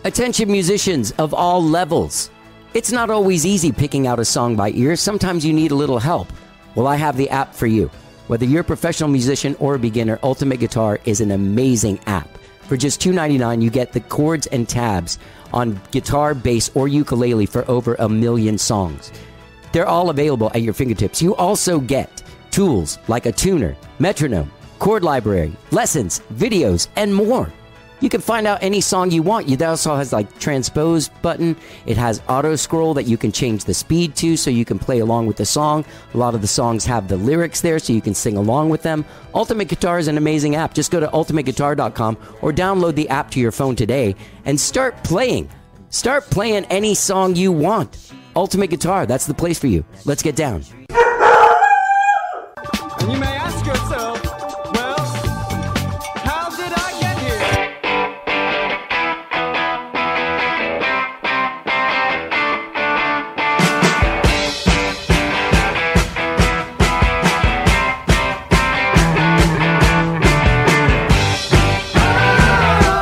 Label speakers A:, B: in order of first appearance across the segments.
A: Attention musicians of all levels. It's not always easy picking out a song by ear. Sometimes you need a little help. Well, I have the app for you. Whether you're a professional musician or a beginner, Ultimate Guitar is an amazing app. For just $2.99, you get the chords and tabs on guitar, bass, or ukulele for over 1 million songs. They're all available at your fingertips. You also get tools like a tuner, metronome, chord library, lessons, videos, and more. You can find out any song you want. It also has like transpose button. It has auto scroll that you can change the speed to so you can play along with the song. A lot of the songs have the lyrics there so you can sing along with them. Ultimate Guitar is an amazing app. Just go to ultimateguitar.com or download the app to your phone today and start playing. Start playing any song you want. Ultimate Guitar, that's the place for you. Let's get down.
B: And you may ask yourself, well, how did I get here?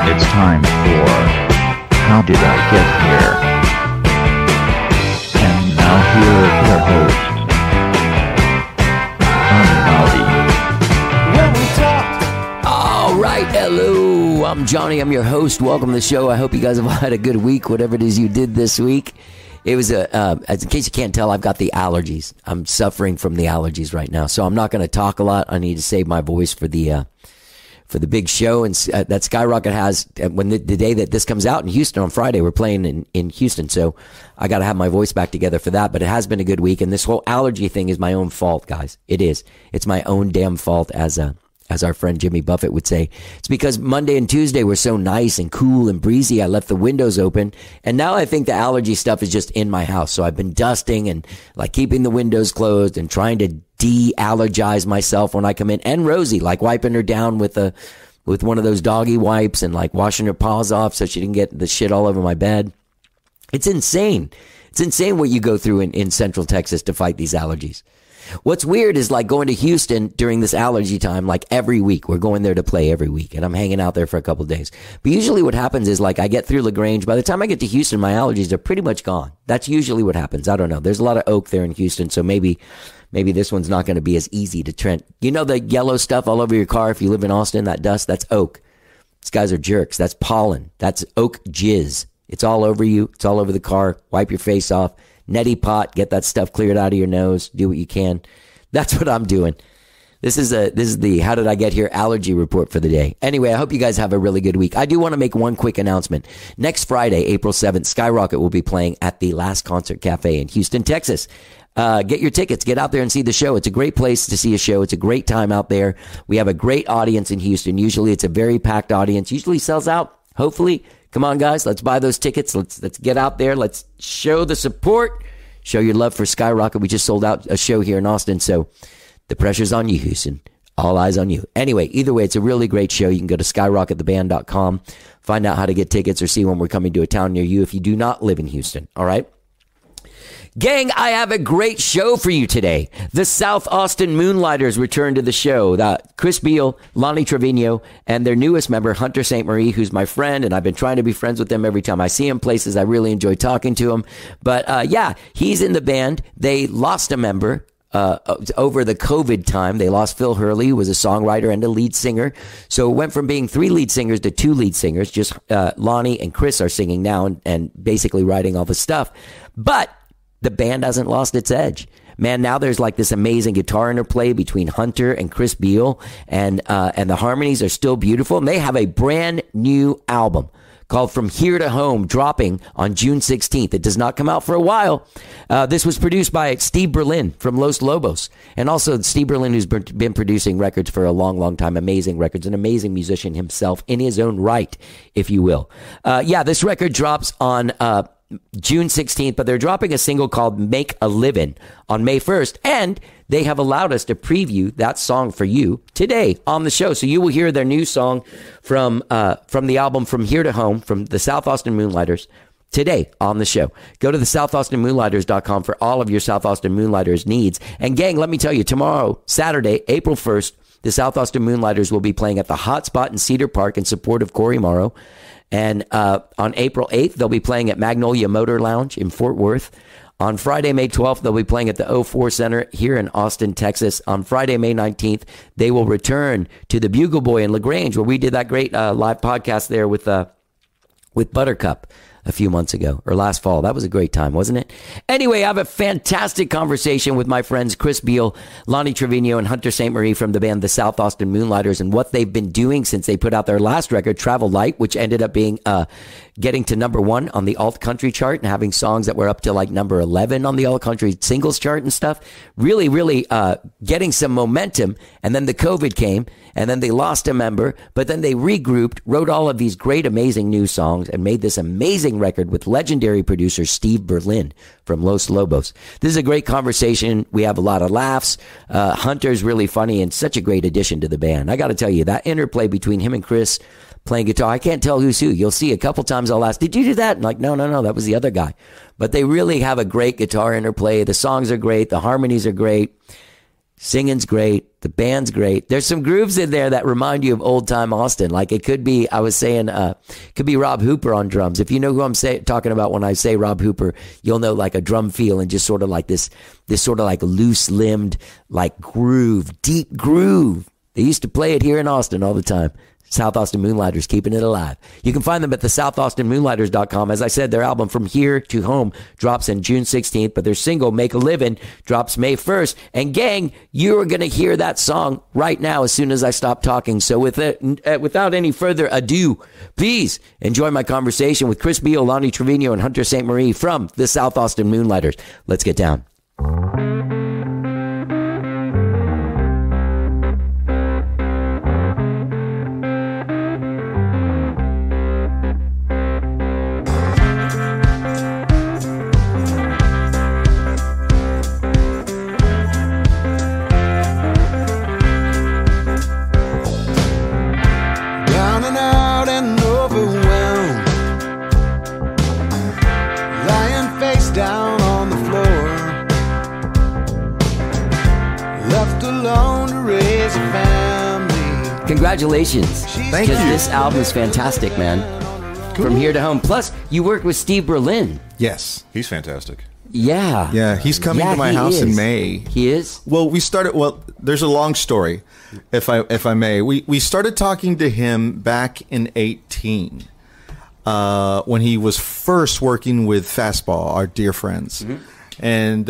C: It's time for How Did I Get Here? And now here are your hosts,
A: All right, hello, I'm Johnny, I'm your host. Welcome to the show. I hope you guys have had a good week, whatever it is you did this week. It was in case you can't tell, I've got the allergies. I'm suffering from the allergies right now, so I'm not going to talk a lot. I need to save my voice for the big show and that Skyrocket has when the day that this comes out in Houston on Friday. We're playing in Houston, so I got to have my voice back together for that. But it has been a good week, and this whole allergy thing is my own fault, guys. It is. It's my own damn fault, as our friend Jimmy Buffett would say. It's because Monday and Tuesday were so nice and cool and breezy. I left the windows open, and now I think the allergy stuff is just in my house. So I've been dusting and like keeping the windows closed and trying to de-allergize myself when I come in. And Rosie, like wiping her down with one of those doggy wipes and like washing her paws off so she didn't get the shit all over my bed. It's insane. It's insane what you go through in Central Texas to fight these allergies. What's weird is like going to Houston during this allergy time, like every week. We're going there to play every week, and I'm hanging out there for a couple of days. But usually what happens is like I get through LaGrange. By the time I get to Houston, my allergies are pretty much gone. That's usually what happens. I don't know. There's a lot of oak there in Houston, so maybe this one's not going to be as easy to Trent. You know the yellow stuff all over your car if you live in Austin, that dust? That's oak. These guys are jerks. That's pollen. That's oak jizz. It's all over you. It's all over the car. Wipe your face off. Neti pot. Get that stuff cleared out of your nose. Do what you can. That's what I'm doing. This is the How Did I Get Here allergy report for the day. Anyway, I hope you guys have a really good week. I do want to make one quick announcement. Next Friday, April 7th, Skyrocket will be playing at the Last Concert Cafe in Houston, Texas. Get your tickets. Get out there and see the show. It's a great place to see a show. It's a great time out there. We have a great audience in Houston. Usually it's a very packed audience. Usually sells out. Hopefully. Come on, guys. Let's buy those tickets. Let's get out there. Let's show the support. Show your love for Skyrocket. We just sold out a show here in Austin, so the pressure's on you, Houston. All eyes on you. Anyway, either way, it's a really great show. You can go to skyrockettheband.com, find out how to get tickets or see when we're coming to a town near you if you do not live in Houston. All right? Gang, I have a great show for you today. The South Austin Moonlighters return to the show. Chris Beall, Lonnie Trevino, and their newest member, Hunter St. who's my friend, and I've been trying to be friends with them every time I see him places. I really enjoy talking to him. But yeah, he's in the band. They lost a member over the COVID time. They lost Phil Hurley, who was a songwriter and a lead singer. So it went from being 3 lead singers to 2 lead singers. Just Lonnie and Chris are singing now and basically writing all the stuff. But the band hasn't lost its edge. Man, now there's like this amazing guitar interplay between Hunter and Chris Beall, and the harmonies are still beautiful. And they have a brand new album called From Here to Home, dropping on June 16th. It does not come out for a while. This was produced by Steve Berlin from Los Lobos, and also Steve Berlin, who's been producing records for a long, long time. Amazing records, an amazing musician himself in his own right, if you will. Yeah, this record drops on June 16th, but they're dropping a single called Make a Livin' on May 1st, and they have allowed us to preview that song for you today on the show. So you will hear their new song from the album From Here to Home from the South Austin Moonlighters today on the show. Go to the SouthAustinMoonlighters.com for all of your South Austin Moonlighters needs. And gang, let me tell you, tomorrow, Saturday, April 1st, the South Austin Moonlighters will be playing at the Haute Spot in Cedar Park in support of Cory Morrow. And on April 8th, they'll be playing at Magnolia Motor Lounge in Fort Worth. On Friday, May 12th, they'll be playing at the O4 Center here in Austin, Texas. On Friday, May 19th, they will return to the Bugle Boy in LaGrange, where we did that great live podcast there with Buttercup a few months ago, or last fall. That was a great time, wasn't it? Anyway, I have a fantastic conversation with my friends Chris Beall, Lonnie Trevino, and Hunter St. Marie from the band the South Austin Moonlighters, and what they've been doing since they put out their last record, Travel Light, which ended up being getting to number 1 on the alt country chart and having songs that were up to like number 11 on the alt country singles chart and stuff. Really, really getting some momentum. And then the COVID came, and then they lost a member, but then they regrouped, wrote all of these great, amazing new songs, and made this amazing record with legendary producer Steve Berlin from Los Lobos. This is a great conversation. We have a lot of laughs. Hunter's really funny and such a great addition to the band. I got to tell you, that interplay between him and Chris playing guitar, I can't tell who's who. You'll see a couple times I'll ask, did you do that? And like, no, that was the other guy. But they really have a great guitar interplay. The songs are great. The harmonies are great. Singing's great. The band's great. There's some grooves in there that remind you of old time Austin. Like it could be, I was saying, could be Rob Hooper on drums. If you know who I'm talking about when I say Rob Hooper, you'll know like a drum feel and just sort of like this sort of like loose limbed, like groove, deep groove. They used to play it here in Austin all the time. South Austin Moonlighters, keeping it alive. You can find them at the SouthAustinMoonlighters.com. As I said, their album From Here to Home drops in June 16th, but their single Make a Livin' drops May 1st. And gang, you are going to hear that song right now as soon as I stop talking. So without any further ado, please enjoy my conversation with Chris Beall, Lonnie Trevino, and Hunter St. Marie from the South Austin Moonlighters. Let's get down. Congratulations.
D: Thank you.
A: This album is fantastic, man. Cool. From Here to Home. Plus, you worked with Steve Berlin.
D: Yes.
E: He's fantastic.
A: Yeah.
D: Yeah, he's coming to my house in May.
A: He is?
D: Well, there's a long story, if I may. We started talking to him back in 2018, when he was first working with Fastball, our dear friends. Mm-hmm. And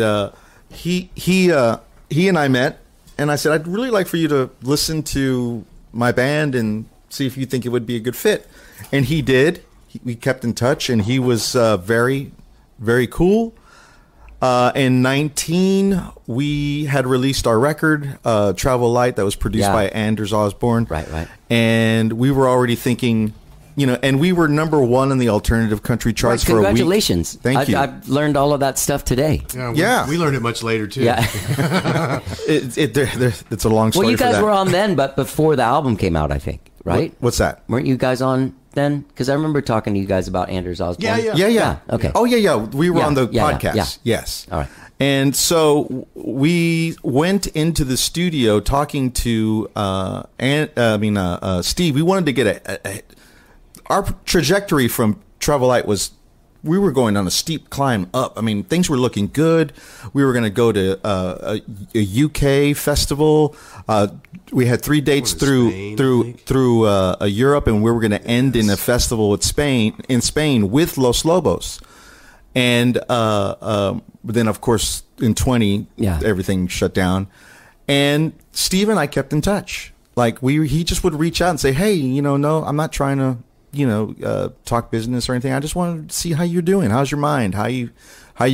D: he and I met, and I said, I'd really like for you to listen to my band and see if you think it would be a good fit. And he did. We kept in touch, and he was very, very cool. In 2019, we had released our record, Travel Light, that was produced by Anders Osborne.
A: Right.
D: And we were already thinking, and we were number 1 in the alternative country charts for a week.
A: Congratulations.
D: Thank you.
A: I've learned all of that stuff today.
F: Yeah. We learned it much later, too.
A: Yeah.
D: It's a long story.
A: Well, you guys were on then, but before the album came out, I think, right?
D: What's that?
A: Weren't you guys on then? Because I remember talking to you guys about Anders Osborne.
D: Yeah.
A: Okay.
D: Oh, yeah. We were on the podcast.
A: Yeah.
D: Yes.
A: All right.
D: And so we went into the studio talking to Steve. We wanted to get our trajectory from Travel Light was, we were going on a steep climb up. I mean, things were looking good. We were going to go to a UK festival. We had 3 dates through Europe, and we were going to end in a festival in Spain with Los Lobos. And then, of course, in 20, everything shut down. And Steve and I kept in touch. Like he just would reach out and say, "Hey, no, I'm not trying to." Talk business or anything. I just want to see how you're doing. How's your mind? How you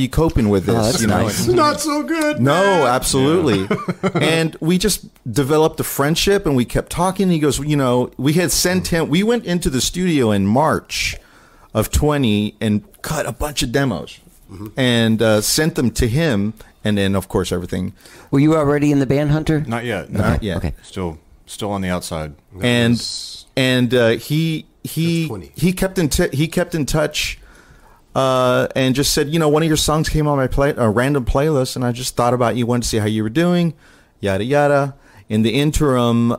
D: coping with this?
A: That's nice.
F: It's not so good.
D: No, absolutely. And we just developed a friendship, and we kept talking. He goes, we had sent him. We went into the studio in March of 20 and cut a bunch of demos and sent them to him. And then, of course, everything.
A: Were you already in the band, Hunter?
E: Not yet.
D: Not yet.
A: Okay.
E: Still on the outside.
D: He kept in touch and just said, one of your songs came on my random playlist, and I just thought about you, wanted to see how you were doing, yada yada. In the interim,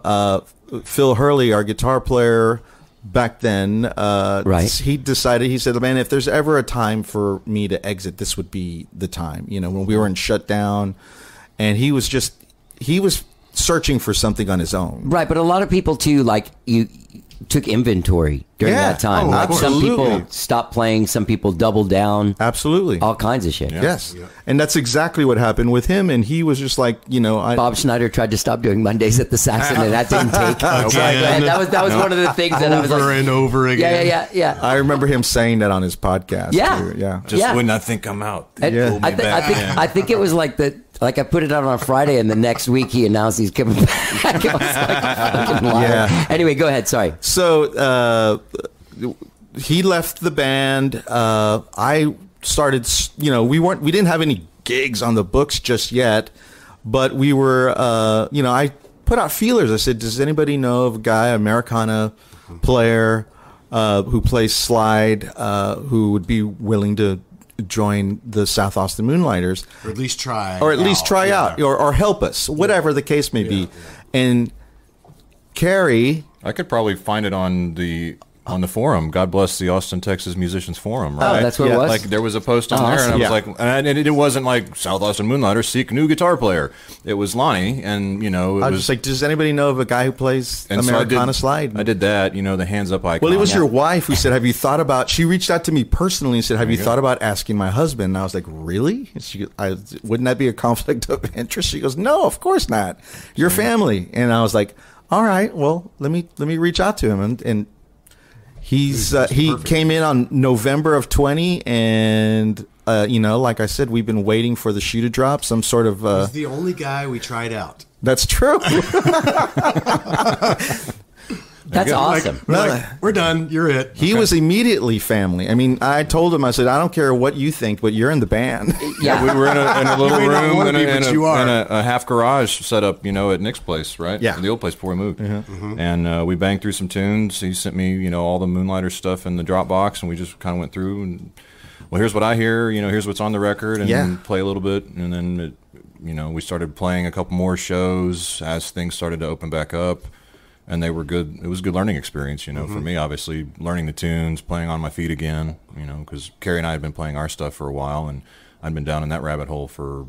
D: Phil Hurley, our guitar player, back then.
A: Right.
D: He decided, he said, man, if there's ever a time for me to exit, this would be the time, when we were in shutdown. And he was searching for something on his own.
A: Right, but a lot of people too, like you took inventory during
D: Yeah.
A: that time.
D: Oh,
A: Like some
D: absolutely.
A: people stopped playing, some people doubled down,
D: Absolutely.
A: all kinds of shit.
D: Yes. And that's exactly what happened with him. And he was just like,
A: Bob Schneider tried to stop doing Mondays at the Saxon, and that didn't take.
F: Again.
A: That was one of the things that I was
F: Over
A: like,
F: and over again.
A: yeah.
D: I remember him saying that on his podcast.
A: Yeah.
D: too. Yeah.
E: Just
A: Yeah.
E: when I think I'm out, they
A: And
E: pull me back.
A: I think it was like I put it out on a Friday, and the next week he announced he's coming back. I was like, fucking liar.
D: Yeah.
A: Anyway, go ahead. Sorry.
D: So he left the band. I started. We didn't have any gigs on the books just yet, but we were. I put out feelers. I said, "Does anybody know of a guy, Americana player, who plays slide, who would be willing to join the South Austin Moonlighters,
F: Or at least try.
D: or at least try
F: Yeah.
D: out, or help us, whatever the case may be?" And Carrie.
E: I could probably find it on the forum. God bless the Austin, Texas Musicians Forum. Right?
A: that's where it
D: Yeah.
A: was?
E: Like there was a post on
A: Oh,
E: there,
A: awesome.
E: and I was
D: Yeah.
E: like, and it wasn't like South Austin Moonlighters seek new guitar player. It was Lonnie, and it
D: I was
E: was
D: just like, does anybody know of a guy who plays
E: and so
D: Americana slide?
E: I did that. The hands up icon.
D: Well, it was your wife who said, have you thought about, she reached out to me personally and said, have you thought about asking my husband? And I was like, really? And wouldn't that be a conflict of interest? She goes, no, of course not. Your family. And I was like, all right, well, let me reach out to him. And he came in on November of 20, and like I said, we've been waiting for the shoe to drop. Some sort of
F: He's the only guy we tried out.
D: that's true.
A: That's awesome.
F: We're done. You're it.
D: He was immediately family. I mean, I told him, I said, I don't care what you think, but you're in the band.
A: Yeah.
E: We were in a little
F: You may not
E: room
F: wanna
E: in
F: be, but you are.
E: a half garage set up, at Nick's place, right?
D: Yeah.
E: The old place before we moved. And we banged through some tunes. He sent me, all the Moonlighter stuff in the Dropbox, and we just kind of went through and, well, here's what I hear, here's what's on the record, and play a little bit. And then, we started playing a couple more shows as things started to open back up. And they were good. It was a good learning experience, for me, obviously, learning the tunes, playing on my feet again, because Carrie and I had been playing our stuff for a while, and I'd been down in that rabbit hole for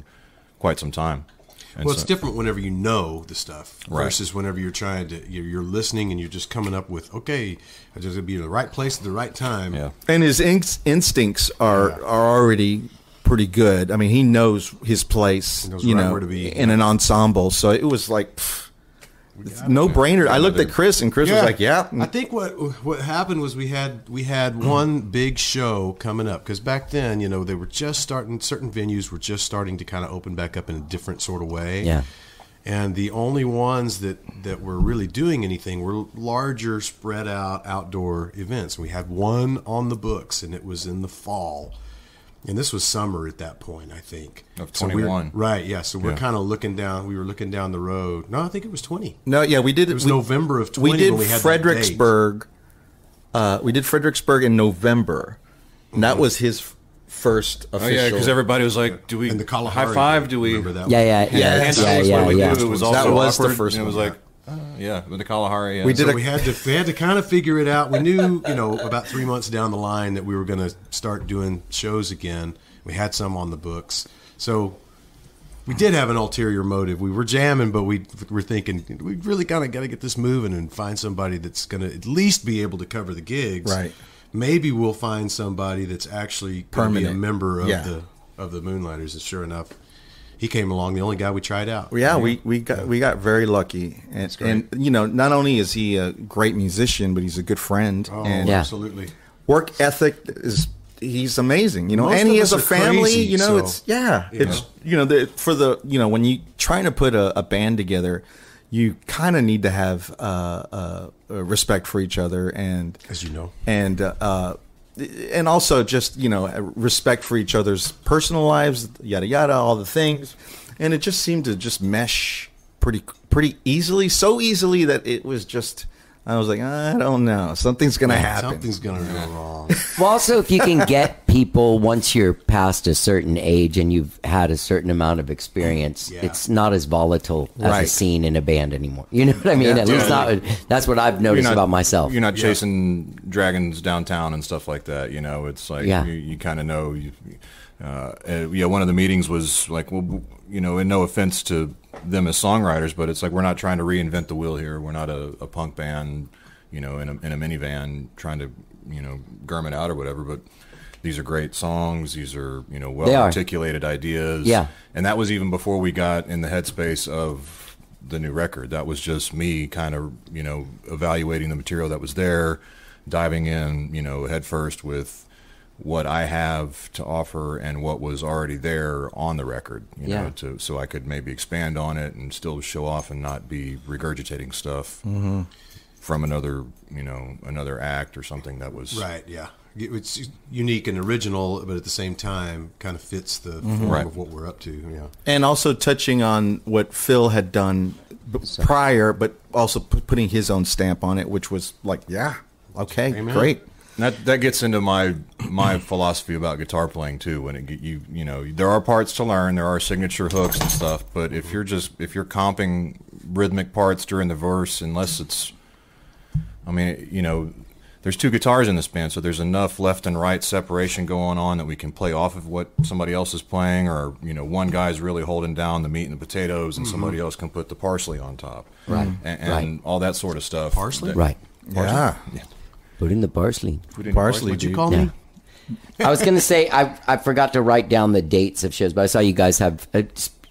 E: quite some time. And
F: Well, it's different whenever you know the stuff
E: Right.
F: versus whenever you're trying to, you're listening and you're just coming up with, okay, I just got to be in the right place at the right time.
E: Yeah.
D: And his instincts are already pretty good. I mean, he knows his place,
F: He knows right where to be.
D: in an ensemble. So it was like, no brainer. I looked at Chris, and Chris was like, yeah.
F: I think what happened was we had one big show coming up because back then, they were just starting, certain venues were just starting to kind of open back up in a different sort of way.
A: Yeah.
F: And the only ones that were really doing anything were larger, spread out outdoor events. We had one on the books, and it was in the fall. And this was summer at that point, I think.
E: Of
F: So
E: 21.
F: right, yeah. So we're
E: Yeah.
F: kind of looking down. We were looking down the road. No, I think it was 20.
D: No, yeah, we did.
F: It was November of 20
D: We did
F: when we had that
D: Fredericksburg. We did Fredericksburg in November. And that was his first
E: Oh,
D: official.
E: yeah, because everybody was like, do we
F: And the Kalahari
E: high five?
F: thing.
E: Do we?
F: Remember that
A: Yeah,
F: one?
A: yeah.
E: It was also
D: That was the
E: awkward,
D: first
E: and it was
D: one.
E: like, yeah, with the Kalahari. Yeah.
D: We did
F: So
D: a-
F: we had to kind of figure it out. We knew, about 3 months down the line that we were going to start doing shows again. We had some on the books. So we did have an ulterior motive. We were jamming, but we were thinking we really kind of got to get this moving and find somebody that's going to at least be able to cover the gigs.
D: Right.
F: Maybe we'll find somebody that's actually going to be a
D: Permanent.
F: member of
D: Yeah.
F: the Moonlighters. And sure enough, he came along. The only guy we tried out.
D: Yeah, we got very lucky, and not only is he a great musician, but he's a good friend,
F: Oh,
D: and
A: Yeah.
F: absolutely.
D: work ethic is he's amazing,
F: Most
D: and he
F: of
D: has a
F: us are
D: family,
F: crazy, so,
D: it's when you trying to put a band together, you kind of need to have respect for each other, and
F: As you know.
D: and also just respect for each other's personal lives, yada yada, all the things, and it just seemed to just mesh pretty easily, so easily that it was just I was like, I don't know. Something's going to happen.
F: Something's going to go wrong.
A: Well, also, if you can get people, once you're past a certain age and you've had a certain amount of experience, it's not as volatile as a scene in a band anymore. You know what I mean? At least that's what I've noticed about myself.
E: You're not chasing dragons downtown and stuff like that. You know, it's like you kind of know. One of the meetings was like, well, you know, and no offense to them as songwriters, but it's like we're not trying to reinvent the wheel here. We're not a punk band, you know, in a minivan trying to, you know, gurm it out or whatever. But these are great songs. These are, you know, well articulated ideas.
A: Yeah.
E: And that was even before we got in the headspace of the new record. That was just me kind of, you know, evaluating the material that was there, diving in, you know, head first with what I have to offer and what was already there on the record, you know, so I could maybe expand on it and still show off and not be regurgitating stuff from another, you know, another act or something that was
F: right. Yeah, it's unique and original, but at the same time, kind of fits the form of what we're up to. Yeah, and
D: also touching on what Phil had done prior, but also putting his own stamp on it, which was like, great.
E: That gets into my philosophy about guitar playing too. When you know, there are parts to learn, there are signature hooks and stuff, but if you're comping rhythmic parts during the verse, unless it's, I mean, you know, there's two guitars in this band, so there's enough left and right separation going on that we can play off of what somebody else is playing, or, you know, one guy's really holding down the meat and the potatoes, and somebody else can put the parsley on top, and all that sort of stuff.
F: Parsley,
D: Yeah.
A: Put in the parsley.
D: Parsley,
F: what'd you call me?
A: I was going to say, I forgot to write down the dates of shows, but I saw you guys have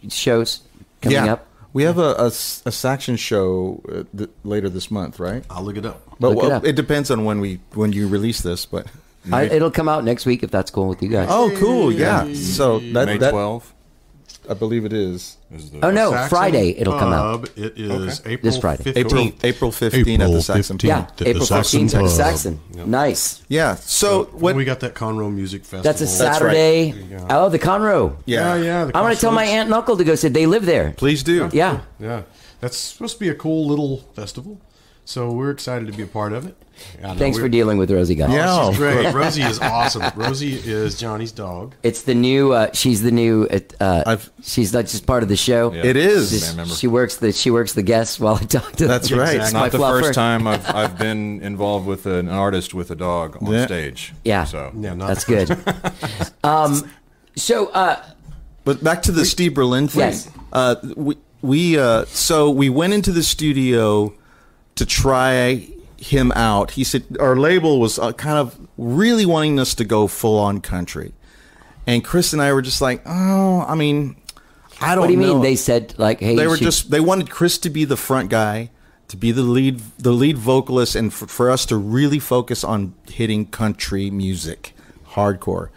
A: shows coming up.
D: We have a Saxon show later this month, right?
F: I'll look it up.
D: But it depends on when you release this, but
A: it'll come out next week if that's cool with you guys.
D: Oh, cool! Yeah. So
E: May 12th.
D: I believe it is.
A: Friday it'll come out.
F: It is April
A: this Friday.
F: 15th.
D: April 15th at the Saxon.
A: Yeah, April 15th at the Saxon. Yep. Nice.
D: Yeah. So
F: when we got that Conroe Music Festival.
A: That's a Saturday. That's right. Oh, the Conroe.
F: Yeah.
A: I want to tell my aunt and uncle to go. They live there.
D: Please do.
A: Yeah.
F: That's supposed to be a cool little festival. So we're excited to be a part of it.
A: Thanks for dealing with Rosie, guys.
F: Yeah, she's great. Rosie is awesome. Rosie is Johnny's dog.
A: It's the new. She's the new. She's not just part of the show.
D: Yeah. It is.
A: She works the guests while I talk to them.
D: That's right.
E: It's not the first time I've been involved with an artist with a dog on stage.
A: Yeah.
E: So
A: that's good.
D: But back to the Steve Berlin thing.
A: Yes.
D: So we went into the studio to try him out. He said our label was kind of really wanting us to go full on country, and Chris and I were just like, oh, I mean, I don't know.
A: What do you mean? They said like, hey,
D: they wanted Chris to be the front guy, to be the lead vocalist, and for us to really focus on hitting country music, hardcore.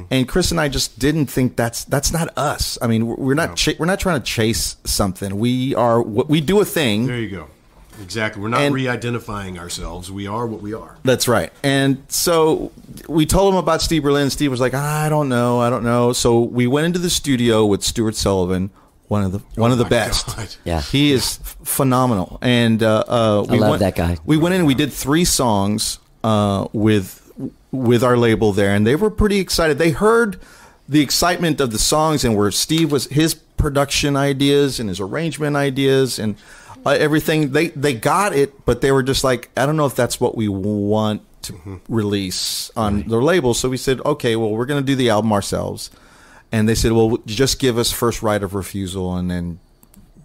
D: And Chris and I just didn't think that's not us. I mean, we're not trying to chase something. We do a thing.
F: There you go. Exactly. We're not re-identifying ourselves. We are what we are.
D: That's right. And so we told him about Steve Berlin. Steve was like, I don't know. So we went into the studio with Stuart Sullivan, one of the best.
F: God.
A: Yeah.
D: He is phenomenal. And I
A: love that guy.
D: We went in and we did 3 songs with our label there, and they were pretty excited. They heard the excitement of the songs and where Steve was, his production ideas and his arrangement ideas and everything. They got it, but they were just like, I don't know if that's what we want to release on their label. So we said, okay, well, we're going to do the album ourselves. And they said, well, just give us first right of refusal, and then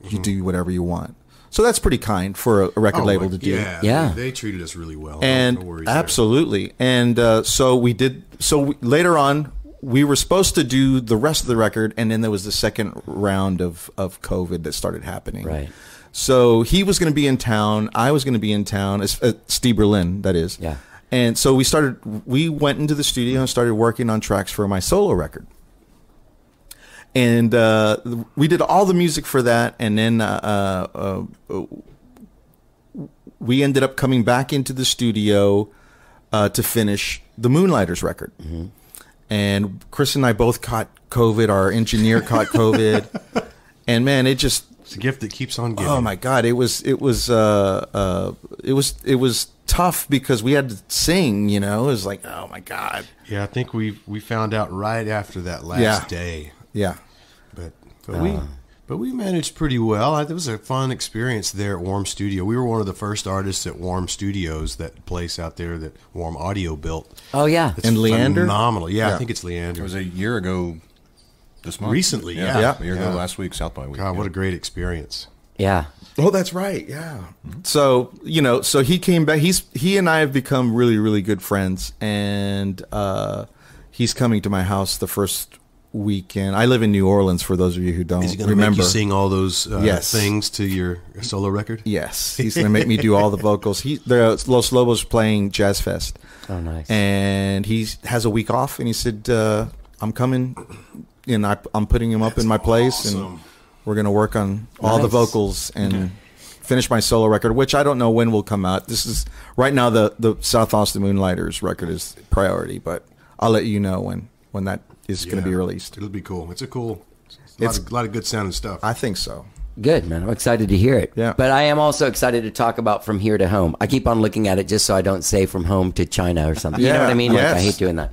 D: you do whatever you want. So that's pretty kind for a record label to do.
F: Yeah. They treated us really well.
D: And
F: no worries
D: absolutely. And so we did. So later on, we were supposed to do the rest of the record, and then there was the second round of COVID that started happening.
A: Right.
D: So he was going to be in town. I was going to be in town. Steve Berlin, that is.
A: Yeah.
D: And so we went into the studio and started working on tracks for my solo record. And we did all the music for that, and then we ended up coming back into the studio to finish the Moonlighters record. Mm-hmm. And Chris and I both caught COVID. Our engineer caught COVID. And man, it just
F: It's a gift that keeps on giving.
D: Oh my God, it was tough because we had to sing. You know, it was like, oh my God.
F: Yeah, I think we found out right after that last day.
D: Yeah,
F: but we managed pretty well. It was a fun experience there at Warm Studio. We were one of the first artists at Warm Studios, that place out there that Warm Audio built.
A: Oh yeah,
F: It's
D: And Leander?
F: phenomenal. Yeah,
D: Yeah.
F: I think it's Leander.
E: It was a year ago this month.
F: Recently,
E: A year ago last week, South by week.
F: God, what a great experience.
A: yeah.
D: Oh, that's right. Yeah. So, you know, so he came back. He and I have become really, really good friends, and he's coming to my house the first weekend. I live in New Orleans. For those of you who don't
F: Is he going to
D: remember,
F: make you sing all those
D: Yes.
F: things to your solo record?
D: yes, he's going to make me do all the vocals. The Los Lobos playing Jazz Fest.
A: Oh, nice.
D: And he has a week off, and he said, "I'm coming." And I'm putting him up in my place, and
F: awesome.
D: we're going to work on all the vocals and finish my solo record, which I don't know when will come out. This is right now the South Austin Moonlighters record is priority, but I'll let you know when that is going to be released.
F: It'll be cool. It's a lot of good sounding stuff.
D: I think so.
A: Good, man. I'm excited to hear it.
D: Yeah.
A: But I am also excited to talk about From Here to Home. I keep on looking at it just so I don't say From Home to China or something. You know
D: Yeah,
A: what I mean? Like, I
D: yes.
A: hate doing that.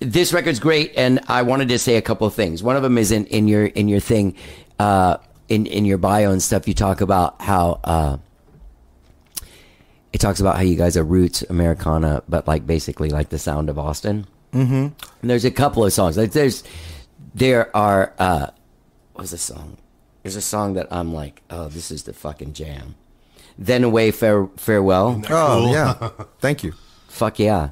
A: This record's great, and I wanted to say a couple of things. One of them is in your thing, in your bio and stuff. You talk about how it talks about how you guys are roots Americana, but like basically like the sound of Austin. Mm-hmm. And there's a couple of songs. Like there are what's the song? There's a song that I'm like, oh, this is the fucking jam. Then Away Farewell.
D: Oh yeah, thank you.
A: Fuck yeah.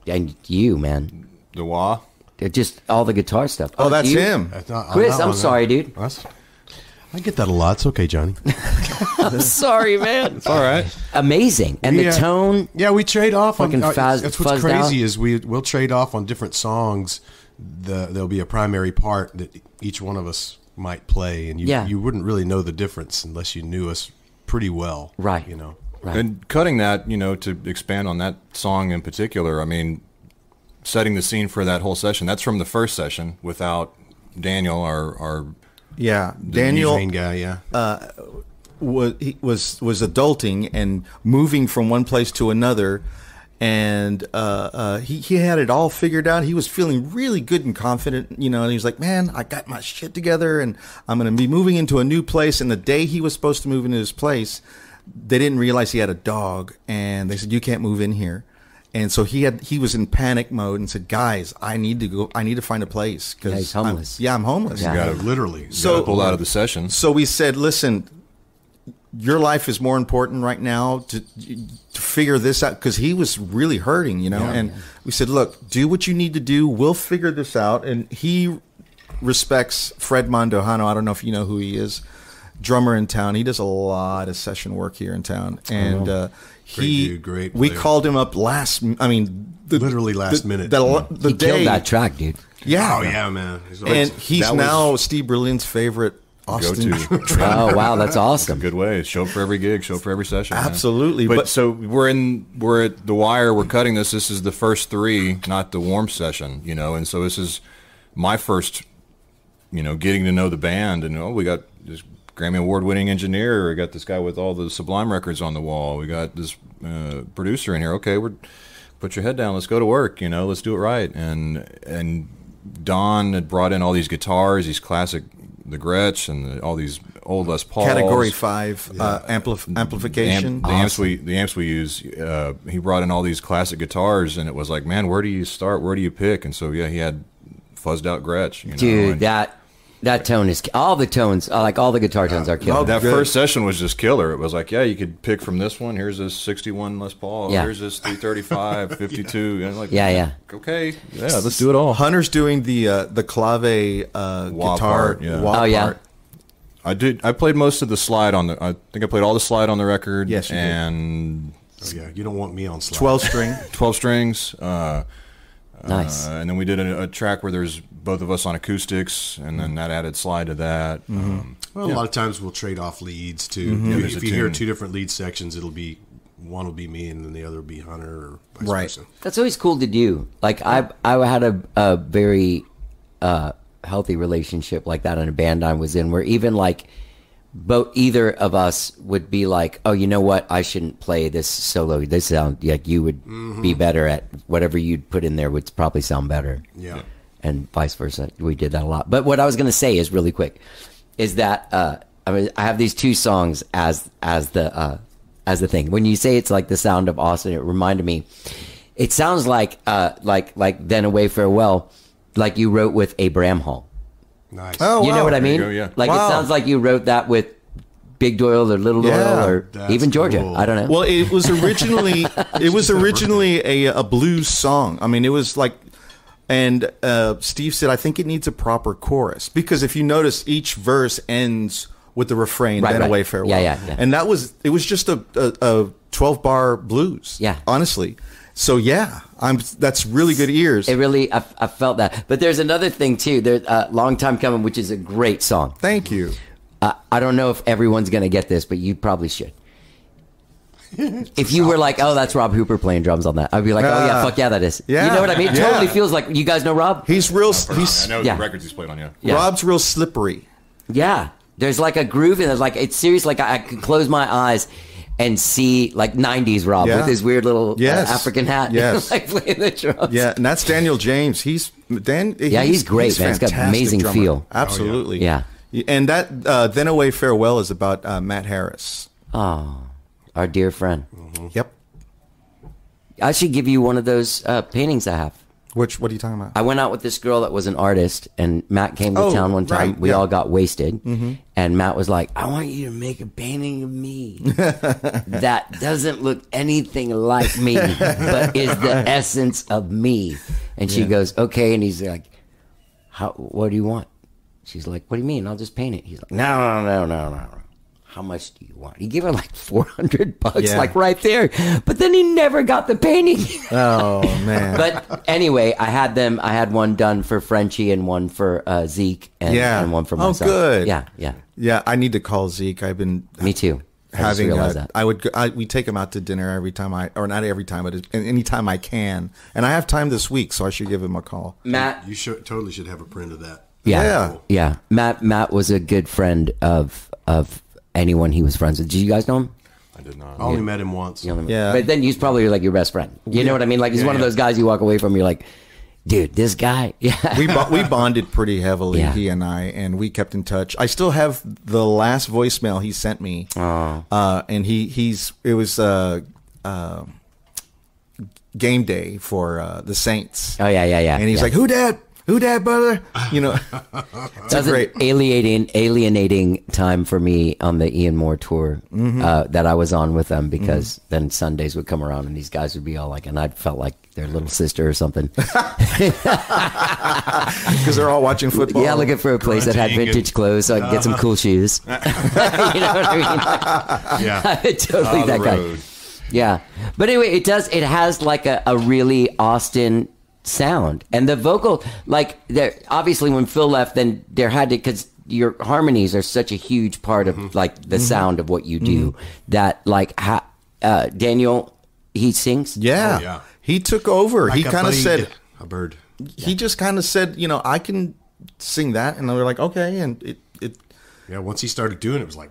A: And you, man.
E: The wah.
A: They're just all the guitar stuff.
D: Oh, that's
A: you?
D: him.
A: Chris, I'm sorry, dude.
F: I get that a lot. It's okay, Johnny.
A: I'm sorry, man.
E: It's all right.
A: Amazing. And the tone.
F: Yeah, we trade off on.
A: Fucking
F: That's what's
A: fuzzed
F: crazy
A: out.
F: is we'll trade off on different songs. There'll be a primary part that each one of us might play, and you wouldn't really know the difference unless you knew us pretty well.
A: Right.
F: You know.
A: Right.
E: And cutting that, to expand on that song in particular, I mean, setting the scene for that whole session, that's from the first session without Daniel, our
D: Yeah,
F: The
D: Daniel
F: main guy. Yeah.
D: was adulting and moving from one place to another, and he had it all figured out. He was feeling really good and confident, and he was like, "Man, I got my shit together, and I'm going to be moving into a new place." And the day he was supposed to move into his place, they didn't realize he had a dog, and they said, "You can't move in here." And so he was in panic mode and said, "Guys, I need to find a place because
A: he's homeless.
D: I'm homeless."
A: Yeah.
E: got to
F: Literally.
E: pull out of the session.
D: So we said, "Listen, your life is more important right now to figure this out," because he was really hurting, And we said, "Look, do what you need to do. We'll figure this out." And he respects Fred Mondojano. I don't know if you know who he is. Drummer in town. He does a lot of session work here in town, and
F: Great
D: we
F: player.
D: called him up literally
F: last minute.
D: The
A: He
D: day
A: killed that track, dude.
D: Yeah,
F: Oh yeah, man.
D: and he's
E: That was-
D: now Steve Berlin's favorite Austin.
E: Go-to.
A: Oh, wow. That's awesome.
E: Good way. Show for every gig, show for every session. man.
D: Absolutely,
E: But,
D: but-
E: so we're at the wire. We're cutting this. This is the first three, not the warm session. And so this is my first, getting to know the band. And we got this Grammy Award-winning engineer. We got this guy with all the Sublime records on the wall. We got this producer in here. Okay, put your head down. Let's go to work. Let's do it right. And Don had brought in all these guitars, these classic, the Gretsch, and all these old Les Pauls.
D: Category 5 amplification.
E: The amps we use. He brought in all these classic guitars, and it was like, man, where do you start? Where do you pick? And so he had fuzzed out Gretsch.
A: Dude, that tone is all the tones, like all the guitar tones are killer.
E: That
D: Good.
E: first session was just killer. It was like, you could pick from this one. Here's this 61 Les Paul.
A: Yeah.
E: Here's this 335, 52. And like,
A: Yeah.
E: okay, let's do it all.
D: Hunter's doing the clave
E: Wah
D: guitar.
E: part, yeah.
D: Wah
A: Oh, yeah.
D: part.
E: I played most of the slide on I think I played all the slide on the record.
D: Yes, you did.
E: And
F: Oh, yeah, you don't want me on slide.
D: 12 string.
E: 12 strings.
A: Nice.
E: And then we did a track where there's both of us on acoustics, and then that added slide to that.
F: Well, a lot of times we'll trade off leads too.
E: There's
F: If
E: a
F: you hear
E: tune.
F: two different lead sections, it'll be one will be me and then the other will be Hunter or vice
D: Right.
F: versa.
A: That's always cool to do. Like I had a very healthy relationship like that in a band I was in, where even like either of us would be like, oh, you know what, I shouldn't play this solo. This sound like you would be better at whatever you'd put in there would probably sound better.
F: Yeah.
A: And vice versa. We did that a lot. But what I was going to say is really quick, is that I have these two songs as the thing. When you say it's like the sound of Austin, it reminded me. It sounds like Then Away Farewell, like you wrote with Abraham Hall.
F: Nice.
D: Oh,
A: You know what I mean?
E: There you go, yeah.
A: Like
D: Wow.
A: it sounds like you wrote that with Big Doyle or Little Doyle or
F: That's
A: even Georgia.
F: cool.
A: I don't know.
D: Well, it was originally a blues song. I mean, it was like, and Steve said, I think it needs a proper chorus, because if you notice, each verse ends with the refrain,
A: Right,
D: then
A: right.
D: away farewell.
A: Yeah.
D: And it was just a 12-bar blues.
A: Yeah.
D: Honestly. So yeah, that's really good ears.
A: It really, I felt that. But there's another thing too. There's Long Time Coming, which is a great song.
D: Thank you.
A: I don't know if everyone's going to get this, but you probably should. If you were like, oh, that's Rob Hooper playing drums on that, I'd be like, oh yeah, fuck yeah, that is.
D: Yeah.
A: You know what I mean? It
D: Yeah.
A: totally feels like, you guys know Rob?
D: He's real.
E: I know
A: Yeah.
E: the records he's played on, yeah.
A: Yeah.
D: Rob's real slippery.
A: Yeah. There's like a groove and there's like, it's serious. Like I could close my eyes and see like 90s Rob
D: Yeah.
A: with his weird little
D: Yes.
A: African hat.
D: Yes.
A: Like playing the drums.
D: Yeah, and that's Daniel James. He's great,
A: he's great, man. He's got
D: fantastic
A: amazing
D: drummer.
A: feel.
D: Absolutely.
A: Yeah.
D: And that Then Away Farewell is about Matt Harris.
A: Oh, our dear friend.
D: Yep.
A: I should give you one of those paintings I have.
D: What are you talking about?
A: I went out with this girl that was an artist, and Matt came to
D: Oh,
A: town one time.
D: right,
A: We
D: yeah.
A: all got wasted, and Matt was like, I want you to make a painting of me that doesn't look anything like me, but is the essence of me. And she goes, okay. And he's like, what do you want? She's like, what do you mean? I'll just paint it. He's like, no. How much do you want? He gave her like $400,
D: Yeah.
A: like right there. But then he never got the painting.
D: Oh man.
A: But anyway, I had them. I had one done for Frenchie and one for Zeke and one for
D: Oh,
A: myself.
D: good.
A: Yeah.
D: Yeah, I need to call Zeke. I've been
A: Me too. I just
D: having.
A: realized that.
D: We take him out to dinner every time or not every time, but anytime I can. And I have time this week, so I should give him a call.
A: Matt.
F: You totally should have a print of that.
A: Yeah. Matt was a good friend of anyone he was friends with. Did you guys know him?
E: I did not.
F: I only met him once.
A: You know what I mean?
D: Yeah.
A: But then he's probably like your best friend. You know what I mean? Like he's one of those guys you walk away from. You're like, dude, this guy. Yeah.
D: We bonded pretty heavily,
A: Yeah.
D: he and I, and we kept in touch. I still have the last voicemail he sent me.
A: Oh.
D: And it was game day for the Saints.
A: Oh yeah.
D: And he's like, "Who dat, brother?" You know,
A: That was
D: great.
A: an alienating time for me on the Ian Moore tour that I was on with them, because then Sundays would come around and these guys would be all like, and I felt like their little sister or something.
D: because they're all watching football.
A: Yeah, looking for a place that had
F: Grunting
A: vintage clothes so I could get some cool shoes. You know what I mean?
F: Yeah.
A: Totally
E: On
A: that
E: the
A: guy.
E: road.
A: Yeah. But anyway, it has like a really Austin sound. And the vocal, like, there obviously when Phil left, then there had to, because your harmonies are such a huge part of like the sound of what you do, that like Daniel, he sings.
D: Yeah.
F: Oh, yeah.
D: He took over.
F: Like
D: he kind of said,
F: a bird.
D: he just kind of said, I can sing that. And they were like, okay. And it
F: Yeah, once he started doing it, it was like,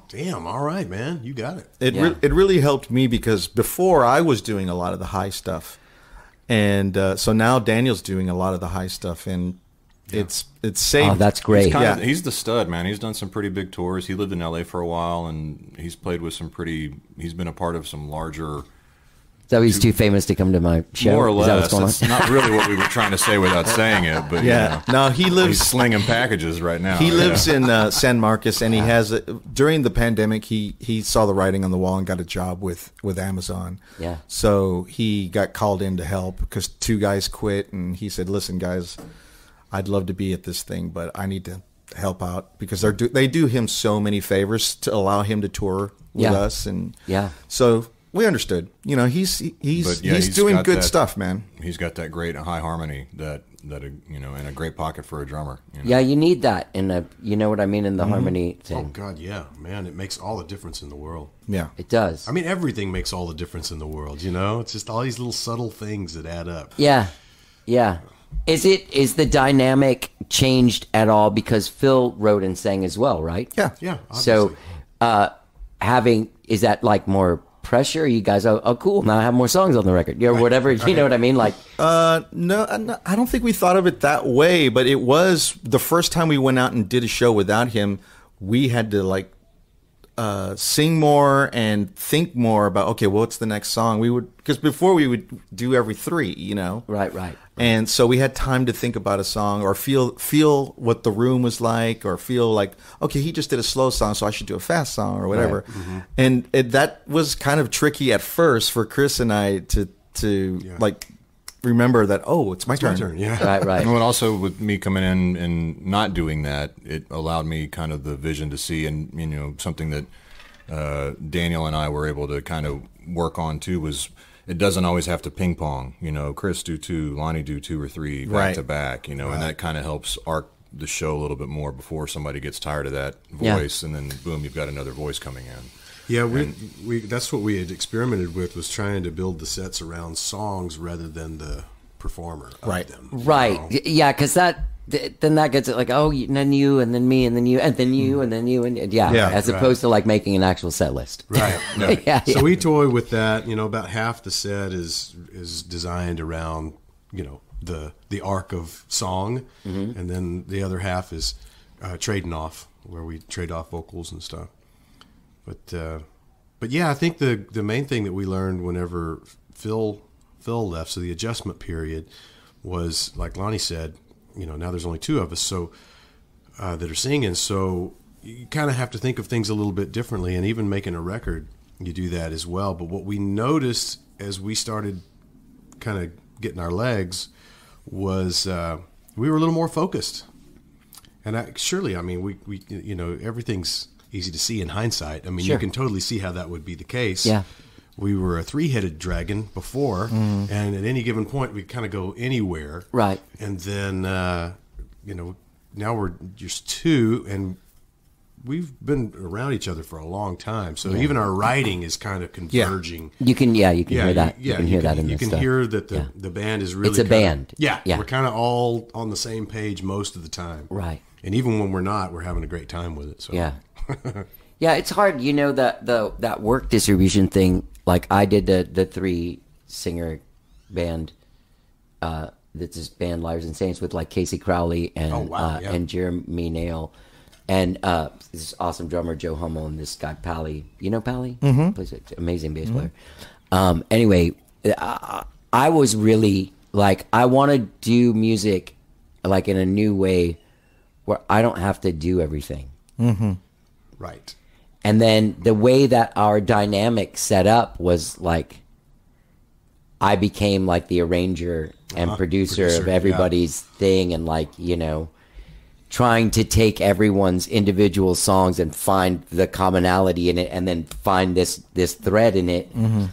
F: damn, all right, man, you got it.
D: it really helped me, because before I was doing a lot of the high stuff. And so now Daniel's doing a lot of the high stuff, and it's saved.
A: Oh, that's great.
E: He's the stud, man. He's done some pretty big tours. He lived in LA for a while, and he's played with he's been a part of some larger,
A: So he's too famous to come to my show.
E: more or
A: Is that
E: less.
A: what's going on?
E: It's not really what we were trying to say without saying it, but
D: Yeah. No, he
E: he's
D: lives.
E: slinging packages right now.
D: He lives in San Marcos, and he has during the pandemic he saw the writing on the wall and got a job with Amazon.
A: Yeah.
D: So he got called in to help because 2 guys quit, and he said, "Listen, guys, I'd love to be at this thing, but I need to help out because they do him so many favors to allow him to tour with us, and so." We understood. He's doing
E: got
D: good
E: that
D: stuff, man.
E: He's got that great high harmony that and a great pocket for a drummer.
A: Yeah, you need that in the, you know what I mean, in the harmony
F: Oh,
A: thing.
F: God, yeah, man, it makes all the difference in the world.
D: Yeah.
A: It does.
F: I mean, everything makes all the difference in the world, It's just all these little subtle things that add up.
A: Yeah. Is the dynamic changed at all because Phil wrote and sang as well, right?
D: Yeah.
F: Yeah. Obviously.
A: So is that like more pressure? You guys, oh cool, now I have more songs on the record, or whatever. You know what I mean? Like,
D: no, I don't think we thought of it that way. But it was the first time we went out and did a show without him. We had to like sing more and think more about, okay, well, what's the next song? Because before we would do every 3, you know?
A: Right.
D: And so we had time to think about a song or feel what the room was like, or feel like, okay, he just did a slow song, so I should do a fast song or whatever. Right. Mm-hmm. And that was kind of tricky at first for Chris and I to like remember that, oh, it's my turn.
F: Yeah.
A: Right.
E: And also with me coming in and not doing that, it allowed me kind of the vision to see, and you know, something that Daniel and I were able to kind of work on too was, it doesn't always have to ping pong. You know, Chris do 2, Lonnie do 2 or 3 back to back. You know, and that kind of helps arc the show a little bit more before somebody gets tired of that voice, and then boom, you've got another voice coming in.
F: Yeah, we that's what we had experimented with, was trying to build the sets around songs rather than the performer.
D: Right.
F: Them,
A: Right. Yeah, because then that gets it like, oh, and then you, and then me, and then you, and then you, and then you, and as opposed to like making an actual set list.
F: Right.
A: Yeah.
F: So we toy with that. You know, about half the set is designed around, you know, the arc of song, and then the other half is trading off, where we trade off vocals and stuff. But yeah, I think the main thing that we learned whenever Phil left, so the adjustment period, was, like Lonnie said, you know, now there's only 2 of us, so that are singing, so you kind of have to think of things a little bit differently, and even making a record, you do that as well. But what we noticed as we started kind of getting our legs was we were a little more focused, and I mean, we you know, everything's easy to see in hindsight. I mean,
A: Sure.
F: You can totally see how that would be the case.
A: Yeah.
F: We were a 3-headed dragon before, and at any given point, we kind of go anywhere.
A: Right.
F: And then, you know, now we're just 2, and we've been around each other for a long time. So even our writing is kind of converging.
A: You can hear that.
F: Yeah,
A: you can hear that in
F: you
A: this
F: can
A: stuff.
F: hear that the band is really
A: It's a band.
F: Yeah,
A: Yeah.
F: we're kind of all on the same page most of the time.
A: Right.
F: And even when we're not, we're having a great time with it. So
A: Yeah. Yeah, it's hard, you know, that work distribution thing. Like I did the 3-singer band, that's this band Liars and Saints, with like Casey Crowley and and Jeremy Nail, and this awesome drummer Joe Hummel, and this guy Pally. You know Pally? Mm-hmm. Plays an amazing bass player. Anyway, I was really like, I want to do music like in a new way where I don't have to do everything.
D: Mm-hmm.
F: right.
A: And then the way that our dynamic set up was like, I became like the arranger and producer of everybody's thing, and like, you know, trying to take everyone's individual songs and find the commonality in it, and then find this thread in it. Mm-hmm.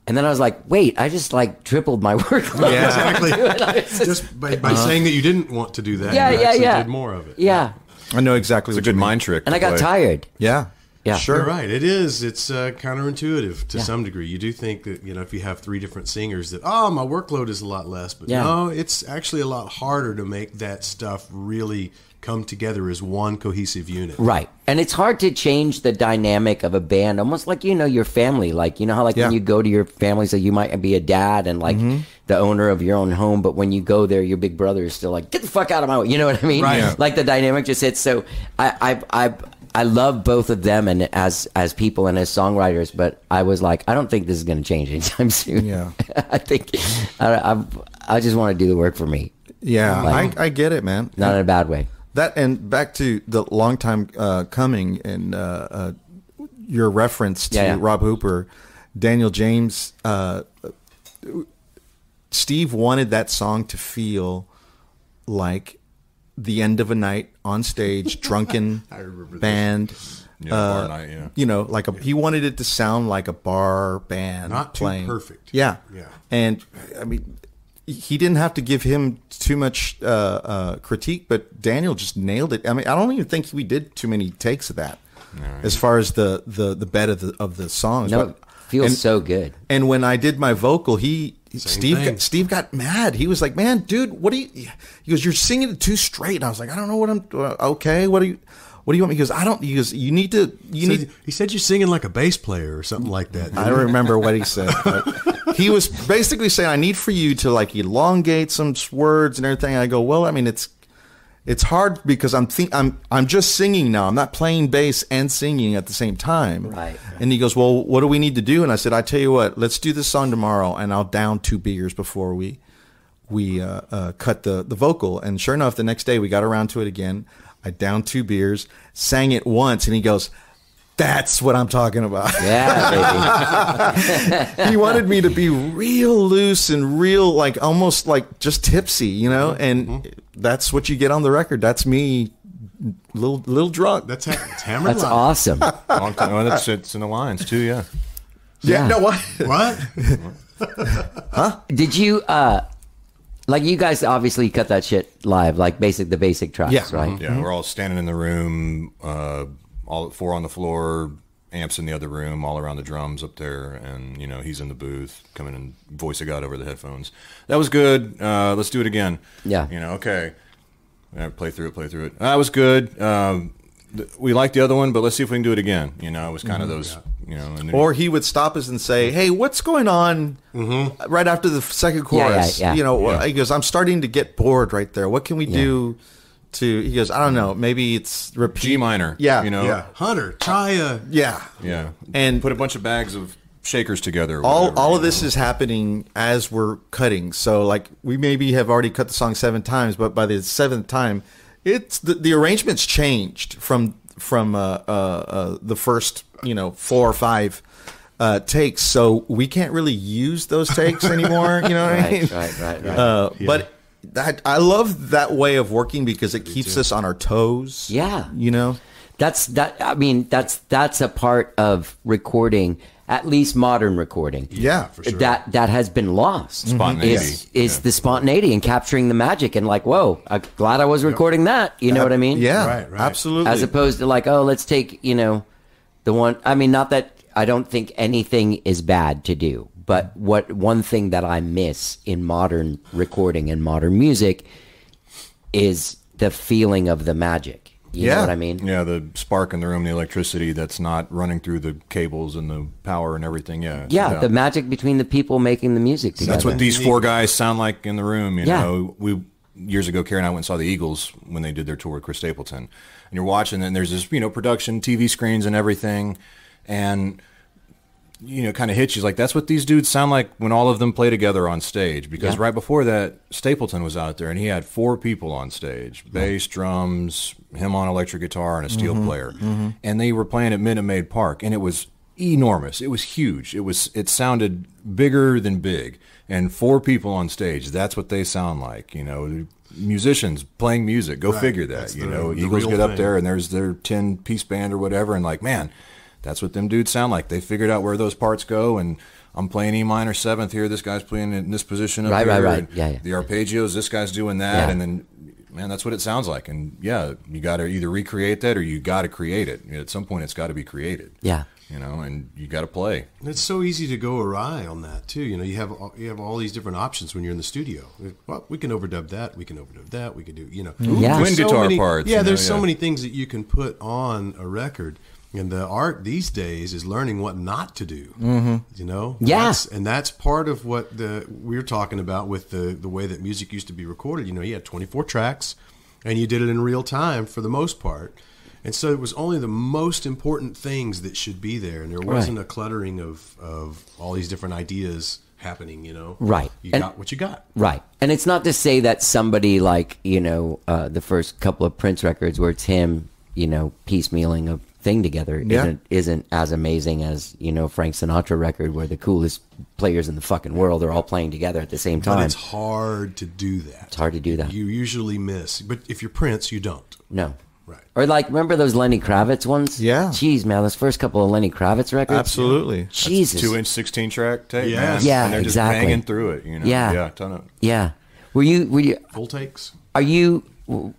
A: And then I was like, wait, I just like tripled my workload.
F: Yeah, exactly. Just by saying that you didn't want to do that, you actually did more of it.
A: Yeah.
D: I know exactly
E: It's a
D: what you
E: good
D: mean.
E: mind trick.
A: And
E: to
A: I got
E: play.
A: tired.
D: Yeah.
A: Yeah.
D: Sure.
F: You're right. It is. It's counterintuitive to some degree. You do think that, you know, if you have 3 different singers, that, oh, my workload is a lot less. But no, it's actually a lot harder to make that stuff really come together as one cohesive unit.
A: Right. And it's hard to change the dynamic of a band, almost like, you know, your family. Like, you know how like when you go to your family, so you might be a dad and like the owner of your own home, but when you go there, your big brother is still like, get the fuck out of my way. You know what I mean?
F: Right. Yeah.
A: Like the dynamic just hits. So I love both of them, and as people and as songwriters, but I was like, I don't think this is going to change anytime soon.
D: Yeah.
A: I think I just want to do the work for me.
D: Yeah,
A: Like-
D: I get it, man.
A: Not in a bad way.
D: That, and back to the long time coming, and your reference to Rob Hooper, Daniel James, Steve wanted that song to feel like the end of a night on stage, drunken band.
E: Yeah, bar night, yeah.
D: You know, like he wanted it to sound like a bar band
F: Not too
D: playing.
F: perfect.
D: Yeah.
F: Yeah.
D: And I mean, he didn't have to give him too much critique, but Daniel just nailed it. I mean, I don't even think we did too many takes of that, as far as the bed of the songs.
A: No, it feels so good.
D: And when I did my vocal, he Steve got mad. He was like, "Man, dude, what do you?" He goes, "You're singing it too straight." And I was like, "I don't know what I'm. Okay, what do you want me?" He goes, "I don't." He goes, "You need to.
F: He said you're singing like a bass player or something like that.
D: I don't remember what he said. But he was basically saying, "I need for you to like elongate some words and everything." I go, "Well, I mean, it's hard because I'm just singing now. I'm not playing bass and singing at the same time."
A: Right.
D: And he goes, "Well, what do we need to do?" And I said, "I tell you what, let's do this song tomorrow, and I'll down 2 beers before we cut the vocal." And sure enough, the next day we got around to it again. I downed 2 beers, sang it once, and he goes, "That's what I'm talking about."
A: Yeah, baby.
D: He wanted me to be real loose and real, like almost like just tipsy, you know. And that's what you get on the record. That's me, little drunk.
F: That's hammered.
A: That's
F: live.
A: awesome.
E: Long time. Oh, it's in the lines too. Yeah.
D: Yeah. No, what?
F: What?
A: Did you like you guys obviously cut that shit live, like the basic tracks,
D: Yeah.
A: right?
E: Yeah, we're all standing in the room, all 4 on the floor, amps in the other room, all around the drums up there, and he's in the booth, coming in, voice of God over the headphones. That was good. Let's do it again.
A: Yeah.
E: Okay. Play through it. That was good. We liked the other one, but let's see if we can do it again. It was kind of those, And then,
D: Or he would stop us and say, "Hey, what's going on?" Right after the second chorus.
A: Yeah.
D: He goes, "I'm starting to get bored right there. What can we do to?" He goes, "I don't know. Maybe it's repeat
E: G minor.
D: Yeah.
F: Yeah. Hunter, try a.
D: Yeah.
E: Yeah.
D: And
E: put a bunch of bags of shakers together. Or
D: all
E: whatever,
D: of this is happening as we're cutting. So like we maybe have already cut the song 7 times, but by the 7th time, it's the arrangement's changed from the first 4 or 5 takes. So we can't really use those takes anymore. You know what I mean?
A: Right.
D: But I love that way of working because it keeps us on our toes.
A: Yeah.
D: That's
A: I mean, that's a part of recording, at least modern recording.
F: Yeah, for sure.
A: That has been lost.
E: Spontaneity.
A: Is the spontaneity and capturing the magic and like, whoa, I'm glad I was recording that. You know what I mean?
D: Yeah,
F: Right.
D: absolutely.
A: As opposed to like, oh, let's take, the one. I mean, not that I don't think anything is bad to do, but one thing that I miss in modern recording and modern music is the feeling of the magic. You know what I mean?
E: Yeah, the spark in the room, the electricity that's not running through the cables and the power and everything. Yeah.
A: Yeah, the magic between the people making the music together.
E: That's what these 4 guys sound like in the room.
A: Yeah.
E: Years ago, Carrie and I went and saw the Eagles when they did their tour with Chris Stapleton. And you're watching, and there's this, production, TV screens and everything. And, kind of hits you like, that's what these dudes sound like when all of them play together on stage. Because right before that, Stapleton was out there, and he had 4 people on stage. Bass, drums, him on electric guitar, and a steel player. And they were playing at Minute Maid Park, and it was enormous. It was huge. It sounded bigger than big. And 4 people on stage, that's what they sound like. Musicians playing music, go figure that.
F: That's the
E: Eagles
F: real
E: get up
F: thing.
E: there, and there's their 10-piece band or whatever, and like, man, that's what them dudes sound like. They figured out where those parts go, and I'm playing E minor 7th here. This guy's playing in this position up here.
A: Right.
E: and
A: Yeah.
E: The arpeggios, this guy's doing that,
A: Yeah.
E: and then, man, that's what it sounds like. And yeah, you got to either recreate that or you got to create it. At some point, it's got to be created.
A: Yeah.
E: And you got to play.
F: It's so easy to go awry on that too. You have all these different options when you're in the studio. Well, we can overdub that. We can overdub that. We can do
A: Yeah.
F: There's
E: Twin guitar parts.
F: Yeah, there's so many things that you can put on a record. And the art these days is learning what not to do.
A: Yeah.
F: That's part of what we're talking about with the way that music used to be recorded. You had 24 tracks, and you did it in real time for the most part. And so it was only the most important things that should be there, and there wasn't a cluttering of all these different ideas happening.
A: Right.
F: You
A: And-
F: got what you got.
A: Right. And it's not to say that somebody like, the first couple of Prince records where it's him, piecemealing a thing together isn't as amazing as, Frank Sinatra record where the coolest players in the fucking world are all playing together at the same time.
F: But it's hard to do that.
A: It's hard to do that.
F: You usually miss. But if you're Prince, you don't.
A: No.
F: Right.
A: Or like, remember those Lenny Kravitz ones?
D: Yeah.
A: Jeez, man, those first couple of Lenny Kravitz records.
D: absolutely.
A: Jesus.
E: 2-inch 16-track tape.
F: Yeah.
E: Man.
A: Yeah,
E: And they're just
A: exactly.
E: banging through it.
A: Yeah.
E: Yeah, ton of.
A: Yeah. Were you?
F: Full takes.
A: Are you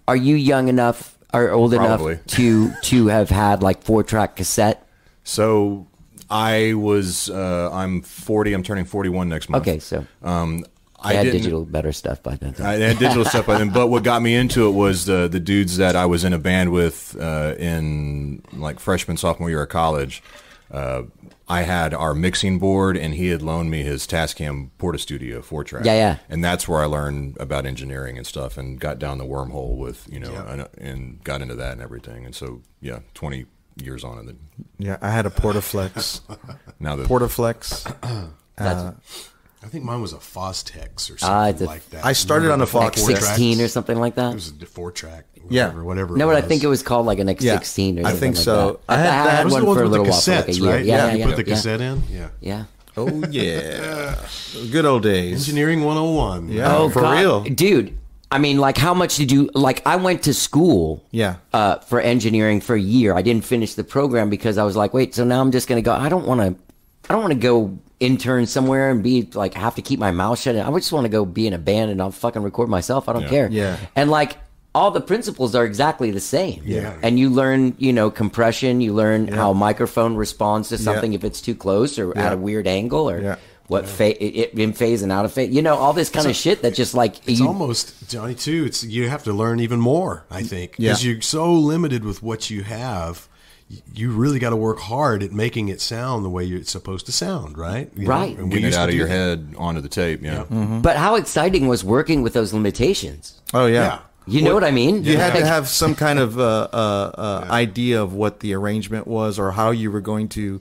A: young enough or old
E: Probably.
A: enough to have had like 4-track cassette?
E: So I was. I'm 40. I'm turning 41 next month.
A: Okay, so
E: I
A: had
E: didn't-
A: digital better stuff by then.
E: I had digital stuff by then, but what got me into it was the dudes that I was in a band with in like freshman, sophomore year of college. I had our mixing board, and he had loaned me his Tascam Portastudio 4-track.
A: Yeah.
E: And that's where I learned about engineering and stuff, and got down the wormhole with and got into that and everything. And so 20 years on, and then
D: Yeah, I had a Portaflex.
E: now that
D: Portaflex.
F: I think mine was a Fostex or
A: it's
F: something
A: a-
F: like that.
D: I started on a
F: Remember
D: Fox
F: the
A: 16 or something like
F: It
A: that.
F: was a 4-track.
D: Yeah.
F: Whatever.
A: No,
F: it
A: but I
F: was.
A: think it was called like an X16 or
D: I
A: something
D: think
A: like
D: so.
A: that.
D: I had that.
A: had
F: Those are
A: one
F: the ones
A: for a
F: with
A: little
F: the
A: while, for like a
F: cassettes,
A: year.
F: right?
A: Yeah,
F: you
A: yeah,
F: put the
A: yeah.
F: cassette in. Yeah.
A: Yeah.
D: Oh yeah, good old days.
F: Engineering 101.
D: Yeah,
A: Oh,
D: for
A: God.
D: real.
A: Dude. I mean, like, how much did you like? I went to school,
D: Yeah.
A: for engineering for a year. I didn't finish the program because I was like, wait, so now I'm just gonna go. I don't want to go intern somewhere and be like have to keep my mouth shut. I just want to go be in a band and I'll fucking record myself. I don't care.
D: Yeah.
A: And like all the principles are exactly the same.
F: Yeah.
A: And you learn, compression. You learn how a microphone responds to something if it's too close or at a weird angle or.
D: Yeah.
A: What it in phase and out of phase, all this kind of shit that just like
F: It's almost, Johnny, too. You have to learn even more, I think, because
D: Yeah.
F: you're so limited with what you have. You really got to work hard at making it sound the way it's supposed to sound, right? You know?
A: Right.
F: And we
E: getting it
F: used to
E: out of
F: do
E: your
F: that.
E: head onto the tape. Yeah.
A: But how exciting was working with those limitations?
D: Oh yeah.
F: Yeah.
A: You know what I mean?
D: You had to
A: Like,
D: have some kind of idea of what the arrangement was, or how you were going to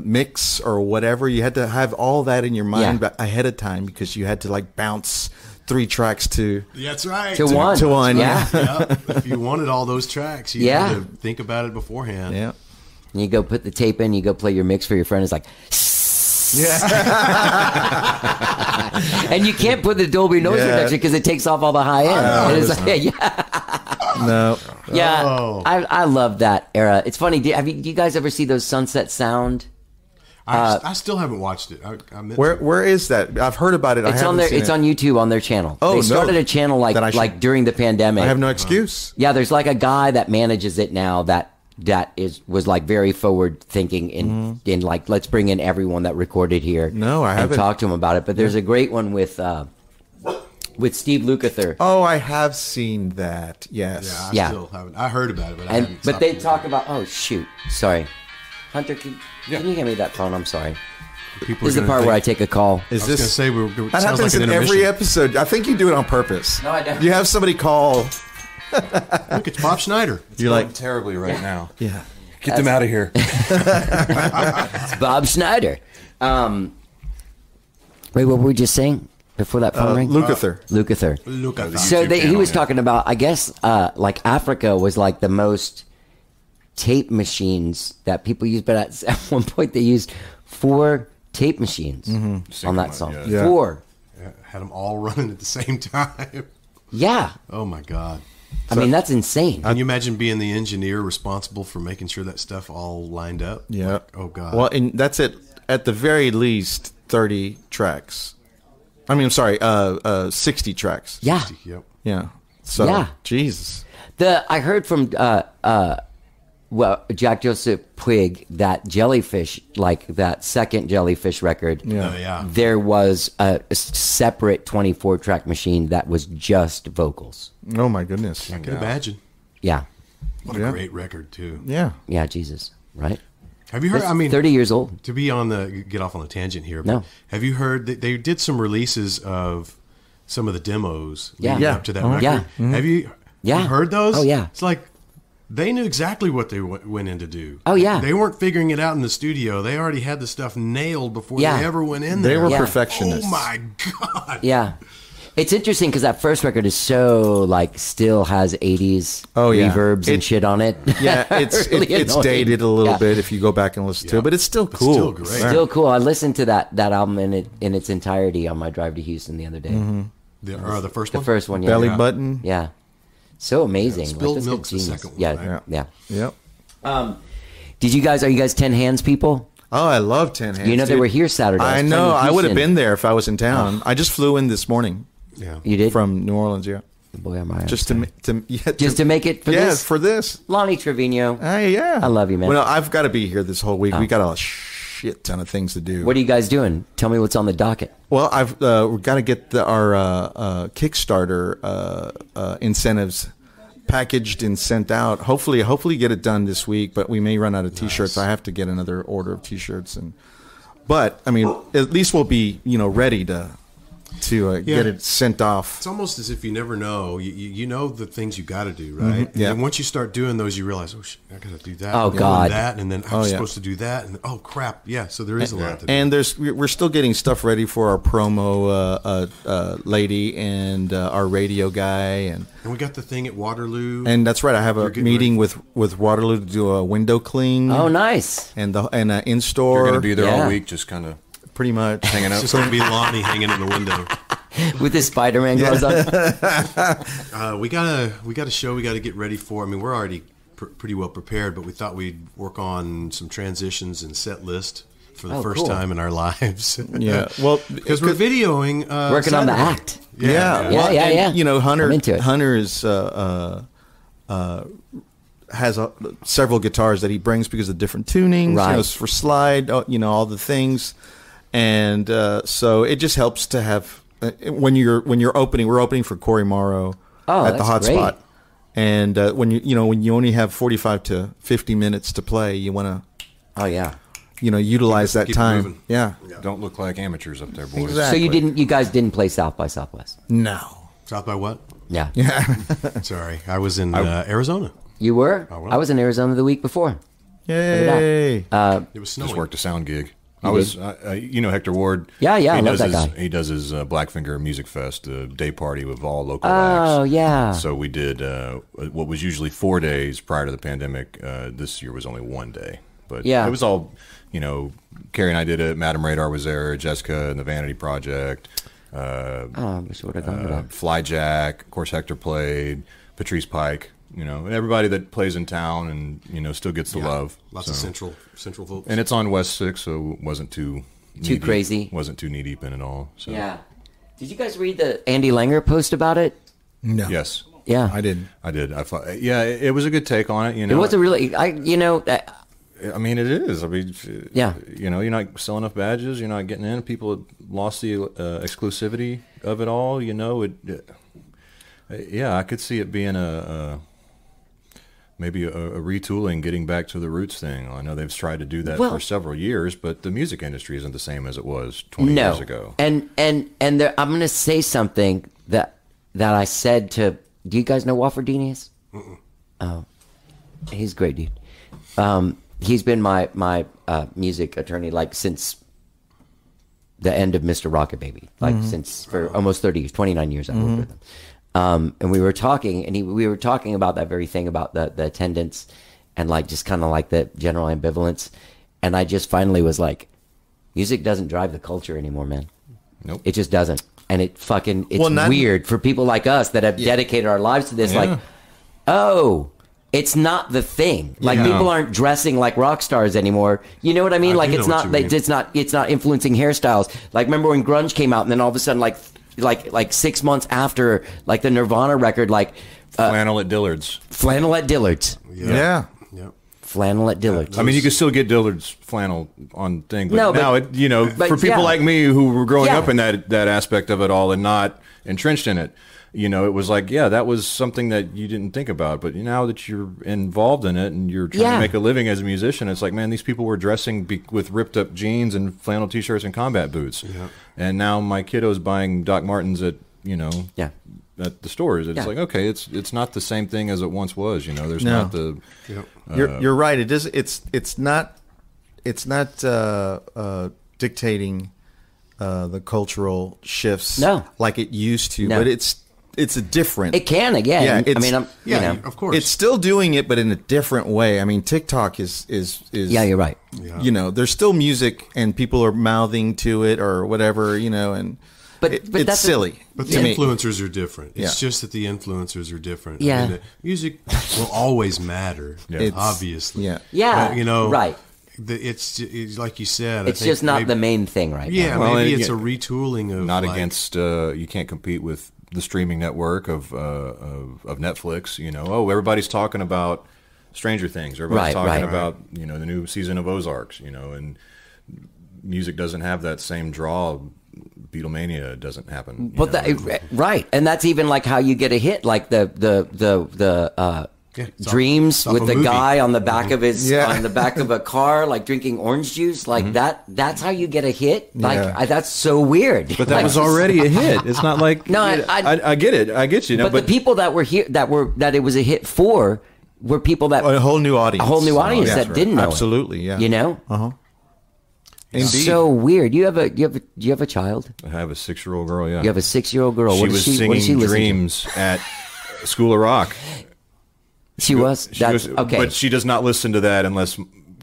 D: mix or whatever. You had to have all that in your mind ahead of time, because you had to like bounce 3 tracks to.
F: That's right.
A: to one.
D: to one,
A: Yeah.
F: Yeah. If you wanted all those tracks, you
A: Yeah.
F: had to think about it beforehand.
D: Yeah.
A: And you go put the tape in, you go play your mix for your friend. It's like, and you can't put the Dolby noise
D: Yeah.
A: reduction because it takes off all the high end. And it's like,
D: No.
A: yeah.
F: Oh.
A: I love that era. It's funny. Do you guys ever see those Sunset Sound?
F: I still haven't watched it. I meant
D: Where
F: to.
D: where is that? I've heard about it. I
A: It's
D: haven't
A: on their.
D: seen
A: It's
D: it.
A: on YouTube on their channel.
D: Oh,
A: they started
D: no.
A: a channel
D: Then I should-
A: like during the pandemic.
D: I have no excuse.
A: Yeah, there's like a guy that manages it now that was like very forward thinking in like, let's bring in everyone that recorded here.
D: No, I haven't.
A: And talk to him about it. But there's a great one with Steve Lukather.
D: Oh, I have seen that. Yes.
F: Yeah, I
A: Yeah.
F: still haven't. I heard about it, but I
A: And
F: haven't.
A: but
F: stopped
A: they
F: to
A: talk
F: look.
A: about, oh shoot, sorry, Hunter, can you hand me that phone? I'm sorry.
F: People
A: This is
F: are
A: the
F: gonna
A: part where I
F: think-
A: take a call.
D: Is
F: I was going to
D: this?
F: say
D: That
F: sounds
D: happens
F: like an
D: in
F: intermission.
D: every episode. I think you do it on purpose.
A: No, I don't.
D: You have somebody call.
F: Look, it's Bob Schneider.
D: You're like,
E: terribly right now.
D: yeah.
E: Get them out of here.
A: It's Bob Schneider. Wait, what were we just saying before that phone ring?
D: Lukather.
A: Lukather.
F: Look at that.
A: So
E: YouTube
A: he
E: channel,
A: was
E: yeah.
A: talking about, I guess, like Africa was like the most tape machines that people use, but at one point they used 4 tape machines on that song.
E: Yeah.
D: Yeah.
A: 4.
F: Yeah, had them all running at the same time.
A: Yeah.
F: Oh my God!
A: I mean, that's insane.
F: Can you imagine being the engineer responsible for making sure that stuff all lined up?
D: Yeah.
F: Like, oh God.
D: Well, and that's at the very least 30 tracks. I mean, I'm sorry, 60 tracks.
A: Yeah.
F: Yep.
D: Yeah. So,
A: Yeah.
D: Jesus.
A: I heard from Jack Joseph Puig that Jellyfish, like that second Jellyfish record.
D: Yeah.
F: Oh, yeah.
A: There was a separate 24-track machine that was just vocals.
D: Oh my goodness.
F: I can imagine.
A: Yeah.
F: What a
D: Yeah.
F: great record too.
D: Yeah.
A: Yeah, Jesus. Right?
F: Have you heard?
A: It's
F: I mean,
A: 30 years old.
F: to be on the get off on a tangent here. But
A: No.
F: Have you heard that they did some releases of some of the demos
A: Yeah.
F: leading
A: Yeah.
F: up to that
D: Oh,
F: record?
A: yeah.
F: Have you?
A: Yeah.
F: You heard those?
A: Oh, yeah.
F: It's like they knew exactly what they went in to do.
A: Oh, yeah.
F: They weren't figuring it out in the studio. They already had the stuff nailed before
A: Yeah.
F: they ever went in
D: They
F: there.
D: were
A: Yeah.
D: perfectionists.
F: Oh my God!
A: Yeah. It's interesting because that first record is so, like, still has 80s
D: Oh, yeah.
A: reverbs and shit on it.
D: Yeah, it's
A: Really
D: it's
A: annoying.
D: dated a little
A: Yeah.
D: bit if you go back and listen to it, but it's still cool.
F: still great.
A: Still cool. I listened to that album in its entirety on my drive to Houston the other day.
F: The first
A: The
F: one.
A: first one, yeah.
D: Belly
F: Yeah.
D: button.
A: Yeah. So amazing.
F: Spilled
A: that's
F: Milk's
A: good
F: the
A: genius.
F: second one,
A: Yeah,
F: right?
A: yeah.
D: Yep.
A: Are you guys 10 hands people?
D: Oh, I love 10 Hands.
A: You know they
D: dude.
A: were here Saturday.
D: I
A: was
D: know.
A: playing in
D: I would have
A: Houston.
D: been there if I was in town. I just flew in this morning
F: Yeah.
A: You did?
D: from New Orleans. Yeah.
A: Boy, am I
D: just to
A: make it for this.
D: for this.
A: Lonnie Trevino.
D: Hey, yeah,
A: I love you, man.
D: Well, I've got to be here this whole week. We got a shit ton of things to do.
A: What are you guys doing? Tell me what's on the docket.
D: Well, we've got to get our Kickstarter incentives packaged and sent out. Hopefully get it done this week. But we may run out of T-shirts. I have to get another order of T-shirts, but I mean, at least we'll be ready to get it sent off.
F: It's almost as if you never know. You know the things you got to do, right?
D: Yeah.
F: And once you start doing those, you realize, oh shit, I got to do that.
A: Oh,
F: and
A: God.
F: that, and then I'm supposed to do that, and oh crap, yeah. So there is a lot to do.
D: And we're still getting stuff ready for our promo lady and our radio guy, and
F: we got the thing at Waterloo.
D: And that's right. I have a meeting with Waterloo to do a window clean.
A: Oh, nice.
D: And in store.
E: You're going to be there
A: Yeah.
E: all week, just kind of
D: pretty much
E: hanging out.
F: It's just going to be Lonnie hanging in the window.
A: With his Spider-Man gloves on.
F: We got a show we got to get ready for. I mean, we're already pretty well prepared, but we thought we'd work on some transitions and set list for the first time in our lives.
D: Yeah, well,
F: because we're videoing,
A: working on the
F: Saturday.
A: act.
D: Yeah. Hunter.
A: I'm into it.
D: Hunter is has several guitars that he brings because of different tunings,
A: Right.
D: for slide, all the things, and so it just helps to have when you're opening. We're opening for Cory Morrow at the
A: that's
D: Haute
A: great.
D: Spot, and when you only have 45 to 50 minutes to play, you want to
A: Oh yeah.
D: Utilize that
F: keep it
D: time.
F: moving.
D: Yeah.
E: Don't look like amateurs up there, boys.
D: Exactly.
A: So you guys didn't play South by Southwest?
D: No.
F: South by what?
A: Yeah.
F: Sorry, I was in Arizona.
A: You were?
F: was.
A: I was in Arizona the week before.
D: Yay.
F: It was snowing.
E: Just worked a sound gig.
A: You
E: I was,
A: did?
E: Hector Ward.
A: Yeah,
E: he
A: I love
E: does
A: that
E: his,
A: guy.
E: He does his Blackfinger Music Fest, a day party with all local
A: Oh,
E: acts.
A: yeah.
E: So we did what was usually 4 days prior to the pandemic. This year was only 1 day. But
A: Yeah.
E: it was all, Carrie and I did it. Madam Radar was there, Jessica and the Vanity Project.
A: I wish I would have gone to that.
E: Flyjack, of course, Hector played, Patrice Pike, and everybody that plays in town and, still gets the love.
F: Lots of central folks.
E: And it's on West 6, so it wasn't too knee-deep-
A: crazy.
E: Wasn't too knee deep in it all. So.
A: Yeah. Did you guys read the Andy Langer post about it?
D: No.
E: Yes,
A: Yeah.
D: I didn't.
E: I did. Yeah, it was a good take on it.
A: It was a really,
E: I mean, it is. I mean,
A: Yeah.
E: You're not selling enough badges. You're not getting in. People have lost the exclusivity of it all. Yeah, I could see it being maybe a retooling, getting back to the roots thing. I know they've tried to do that for several years, but the music industry isn't the same as it was 20 years ago.
A: And there, I'm going to say something that I said to. Do you guys know Wofford Dinius? Oh, he's a great dude. He's been my music attorney since the end of Mr. Rocket Baby, since for almost 30 years, 29 years I've worked with him. And we were talking, and we were talking about that very thing about the attendance and just kind of the general ambivalence. And I just finally was like, music doesn't drive the culture anymore, man.
E: Nope.
A: It just doesn't. And it's weird for people like us that have dedicated our lives to this. It's not the thing. People aren't dressing like rock stars anymore. You know what I mean? It's not influencing hairstyles. Remember when grunge came out, and then all of a sudden, like 6 months after, the Nirvana record,
E: Flannel at Dillard's.
A: Flannel at Dillard's.
D: Yeah.
A: Flannel at Dillard's.
E: I mean, you can still get Dillard's flannel on thing, but
A: but
E: for people like me who were growing
A: Yeah.
E: up in that aspect of it all and not entrenched in it, it was that was something that you didn't think about. But now that you're involved in it and you're trying to make a living as a musician, it's man, these people were dressing with ripped up jeans and flannel t-shirts and combat boots. Yeah. And now my kiddo's buying Doc Martens at, at the stores. It's okay, it's not the same thing as it once was. There's not the.
D: You're right. It is. It's not dictating the cultural shifts like it used to.
A: No.
D: But it's a different.
A: It can again.
F: Of course.
D: It's still doing it, but in a different way. I mean, TikTok is.
A: Yeah, you're right.
D: Yeah. There's still music, and people are mouthing to it or whatever. And. But it's
A: that's
D: silly.
F: But the influencers are different. It's just that the influencers are different.
A: Yeah.
F: I mean, the music will always matter, obviously.
D: Yeah.
A: Yeah.
F: But,
A: right.
F: It's like you said.
A: It's just not the main thing right now.
F: Yeah, maybe it's a retooling of
E: not against. You can't compete with the streaming network of Netflix. You know, oh, everybody's talking about Stranger Things. Everybody's talking about the new season of Ozarks. You know, and music doesn't have that same draw. Beatlemania doesn't happen.
A: But right, and that's even like how you get a hit, like the Dreams with the guy on the back of his on the back of a car, like drinking orange juice, like that. That's how you get a hit. Like that's so weird.
E: But that was already a hit. It's not like I get it. I get you.
A: But the people that were here that it was a hit for were people that
D: a whole new audience,
A: that didn't know.
D: Absolutely,
A: it, you know.
D: Indeed.
A: So weird. Do you have a child?
E: I have a 6-year-old girl. Yeah.
A: You have a 6-year-old girl.
E: She was singing Dreams at School of Rock.
A: She was. Okay.
E: But she does not listen to that unless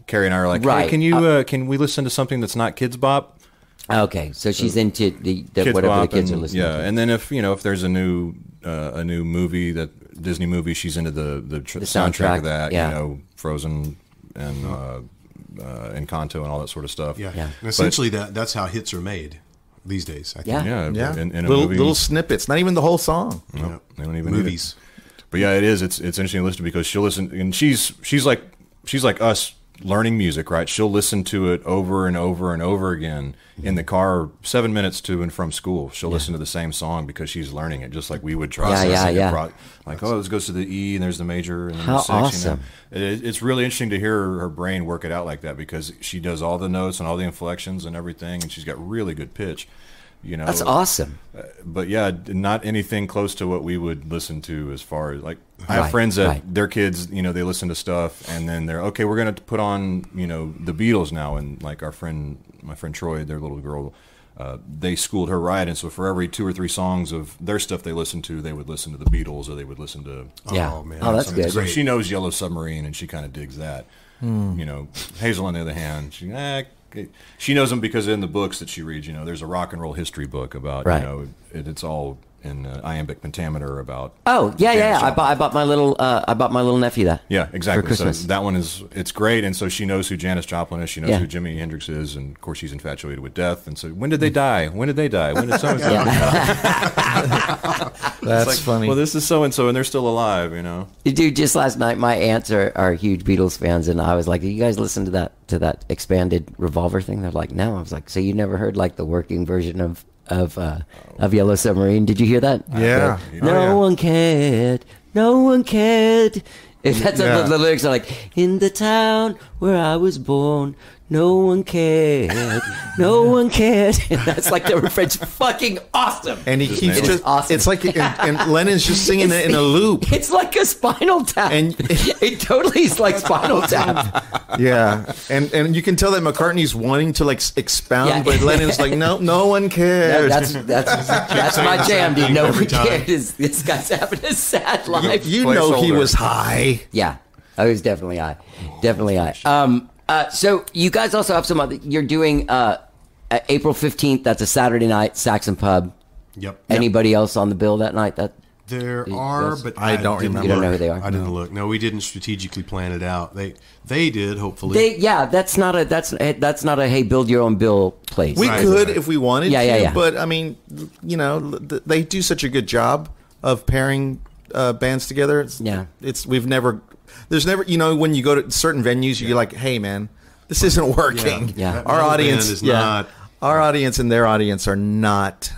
E: Carrie and I are like, hey, can we listen to something that's not Kids Bop?
A: Okay, so she's into the whatever the kids are listening to.
E: Yeah, and then if there's a new movie, that Disney movie, she's into the soundtrack of that.
A: Yeah.
E: You know, Frozen and Encanto and all that sort of stuff.
F: Yeah. And essentially that's how hits are made these days. I think.
E: Yeah. In a
D: little snippets, not even the whole song.
E: No, they don't even
F: movies.
E: But yeah, it is. It's interesting to listen to because she'll listen, and she's like us learning music, right? She'll listen to it over and over and over again in the car, 7 minutes to and from school. She'll listen to the same song because she's learning it, just like we would try. Like, oh, this goes to the E, and there's the major, and then
A: how
E: the 6.
A: Awesome!
E: It's really interesting to hear her brain work it out like that because she does all the notes and all the inflections and everything, and she's got really good pitch. You know,
A: that's awesome.
E: But yeah, not anything close to what we would listen to as far as like I have friends that their kids, they listen to stuff and then they're okay, we're going to put on, the Beatles now. And like my friend Troy, their little girl, they schooled her right. And so for every 2 or 3 songs of their stuff they listened to, they would listen to the Beatles or they would listen to,
A: that's good.
E: So she knows Yellow Submarine and she kind of digs that. Hazel on the other hand, she knows them because in the books that she reads, there's a rock and roll history book about, it's all in iambic pentameter about.
A: Oh yeah. I bought my little nephew that.
E: Yeah, exactly.
A: For Christmas.
E: So that one it's great, and so she knows who Janis Joplin is. She knows who Jimi Hendrix is, and of course she's infatuated with death. And so when did they die? When did they die? When did so and so?
D: That's funny.
E: Well, this is so and so, and they're still alive.
A: Dude, just last night, my aunts are huge Beatles fans, and I was like, "Do you guys listen to that expanded Revolver thing?" They're like, "No." I was like, "So you never heard like the working version of Yellow Submarine? Did you hear that?"
D: Yeah.
A: No one cared. No one cared. That's the lyrics are like, "In the town where I was born, no one cared. No one cared." And that's like the refrain's fucking awesome.
D: And he keeps just
A: awesome.
D: It's like and Lennon's just singing it in a loop.
A: It's like a Spinal Tap. And it totally is like Spinal Tap.
D: Yeah. And you can tell that McCartney's wanting to like expound, but Lennon's like, no one cared.
A: That's my jam, dude. No one cared. This guy's having a sad life.
D: You know he was high.
A: Yeah. I was definitely high. Definitely high. So you guys also have some other. You're doing April 15th. That's a Saturday night, Saxon Pub.
F: Yep.
A: Anybody else on the bill that night?
F: There are, but
D: I don't remember.
A: You don't know who they are.
F: I didn't look. No, we didn't strategically plan it out. They did. Hopefully.
A: That's not a hey, build your own bill place.
D: We could if we wanted to.
A: Yeah.
D: But I mean, they do such a good job of pairing bands together. There's never, when you go to certain venues, you're like, hey, man, this isn't working.
A: Yeah.
D: Our audience is not. Our audience and their audience are not.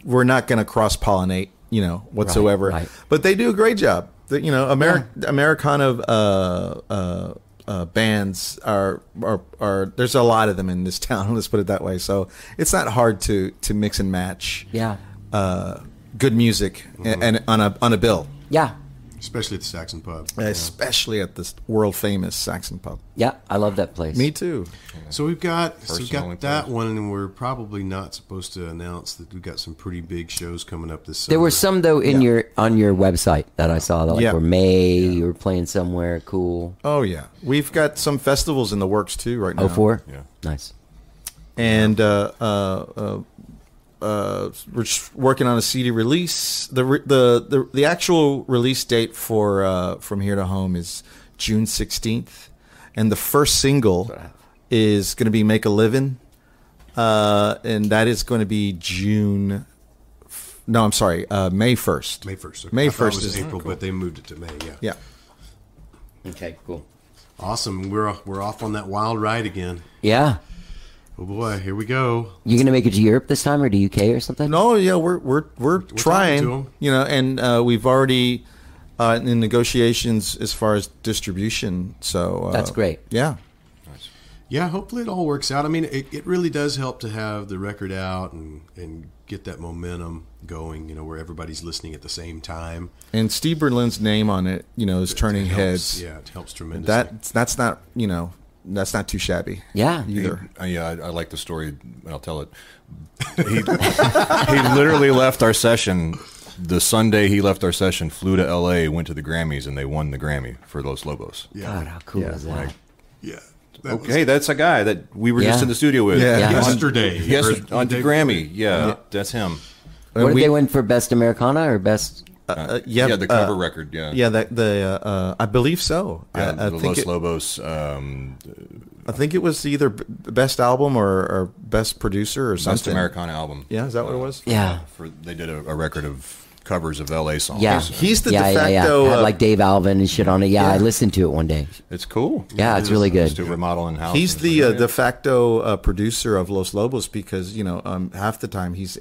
D: We're not going to cross pollinate, whatsoever.
A: Right.
D: But they do a great job. Americana bands are there's a lot of them in this town. Let's put it that way. So it's not hard to mix and match.
A: Yeah.
D: Good music and on a bill.
A: Yeah.
F: Especially at the Saxon Pub.
D: Especially at this world famous Saxon Pub.
A: Yeah, I love that place.
D: Me too.
F: So we've got that one, and we're probably not supposed to announce that we've got some pretty big shows coming up this summer.
A: There were some though on your website that I saw that were May. You were playing somewhere cool.
D: Oh yeah, we've got some festivals in the works too right now.
A: 04?
E: Yeah,
A: nice.
D: And we're just working on a CD release. The actual release date for From Here to Home is June 16th, and the first single is going to be Make a Livin', and that is going to be June No, I'm sorry. May 1st.
F: May 1st. Okay.
D: May
F: I thought
D: 1st
F: it was
D: is
F: April, but they moved it to May. Yeah.
D: Yeah.
A: Okay, cool.
F: Awesome. We're off on that wild ride again.
A: Yeah.
F: Oh boy, here we go.
A: You gonna make it to Europe this time, or to UK or something?
D: No, yeah, we're
F: talking to
D: trying.
F: 'em.
D: You know, and we've already in negotiations as far as distribution. So
A: That's great.
D: Yeah.
F: Yeah, hopefully it all works out. I mean, it really does help to have the record out and get that momentum going, you know, where everybody's listening at the same time.
D: And Steve Berlin's name on it, you know, is turning
F: It helps.
D: heads.
F: Yeah, it helps tremendously.
D: That's not, you know, that's not too shabby.
A: Yeah.
D: Either.
E: Yeah, I like the story. I'll tell it. He literally left our session. The Sunday he left our session, flew to L.A., went to the Grammys, and they won the Grammy for Los Lobos.
A: God, how cool is that?
F: Yeah.
E: Okay, that's a guy that we were just
A: Yeah.
E: in the studio with.
D: Yeah.
F: Yesterday.
E: Yes,
F: Or
E: on
F: the
E: the
F: day
E: Grammy. Yeah, that's him.
A: What did
D: we-
A: they win for Best Americana or Best?
E: Yeah, the cover record. Yeah,
D: Yeah, I believe so.
E: Yeah,
D: I
E: the
D: think
E: Los Lobos.
D: I think it was either best album or best producer or
E: Best
D: something.
E: Americana album.
D: Yeah, is that what it was?
A: Yeah.
E: They did a record of covers of LA songs.
A: Yeah.
D: He's the
A: yeah,
D: de facto.
A: yeah. Had like Dave Alvin and shit on it. Yeah, I listened to it one day.
E: It's cool.
A: Yeah, it's really good.
E: Just do remodeling house.
D: He's the de facto producer of Los Lobos because, you know, half the time he's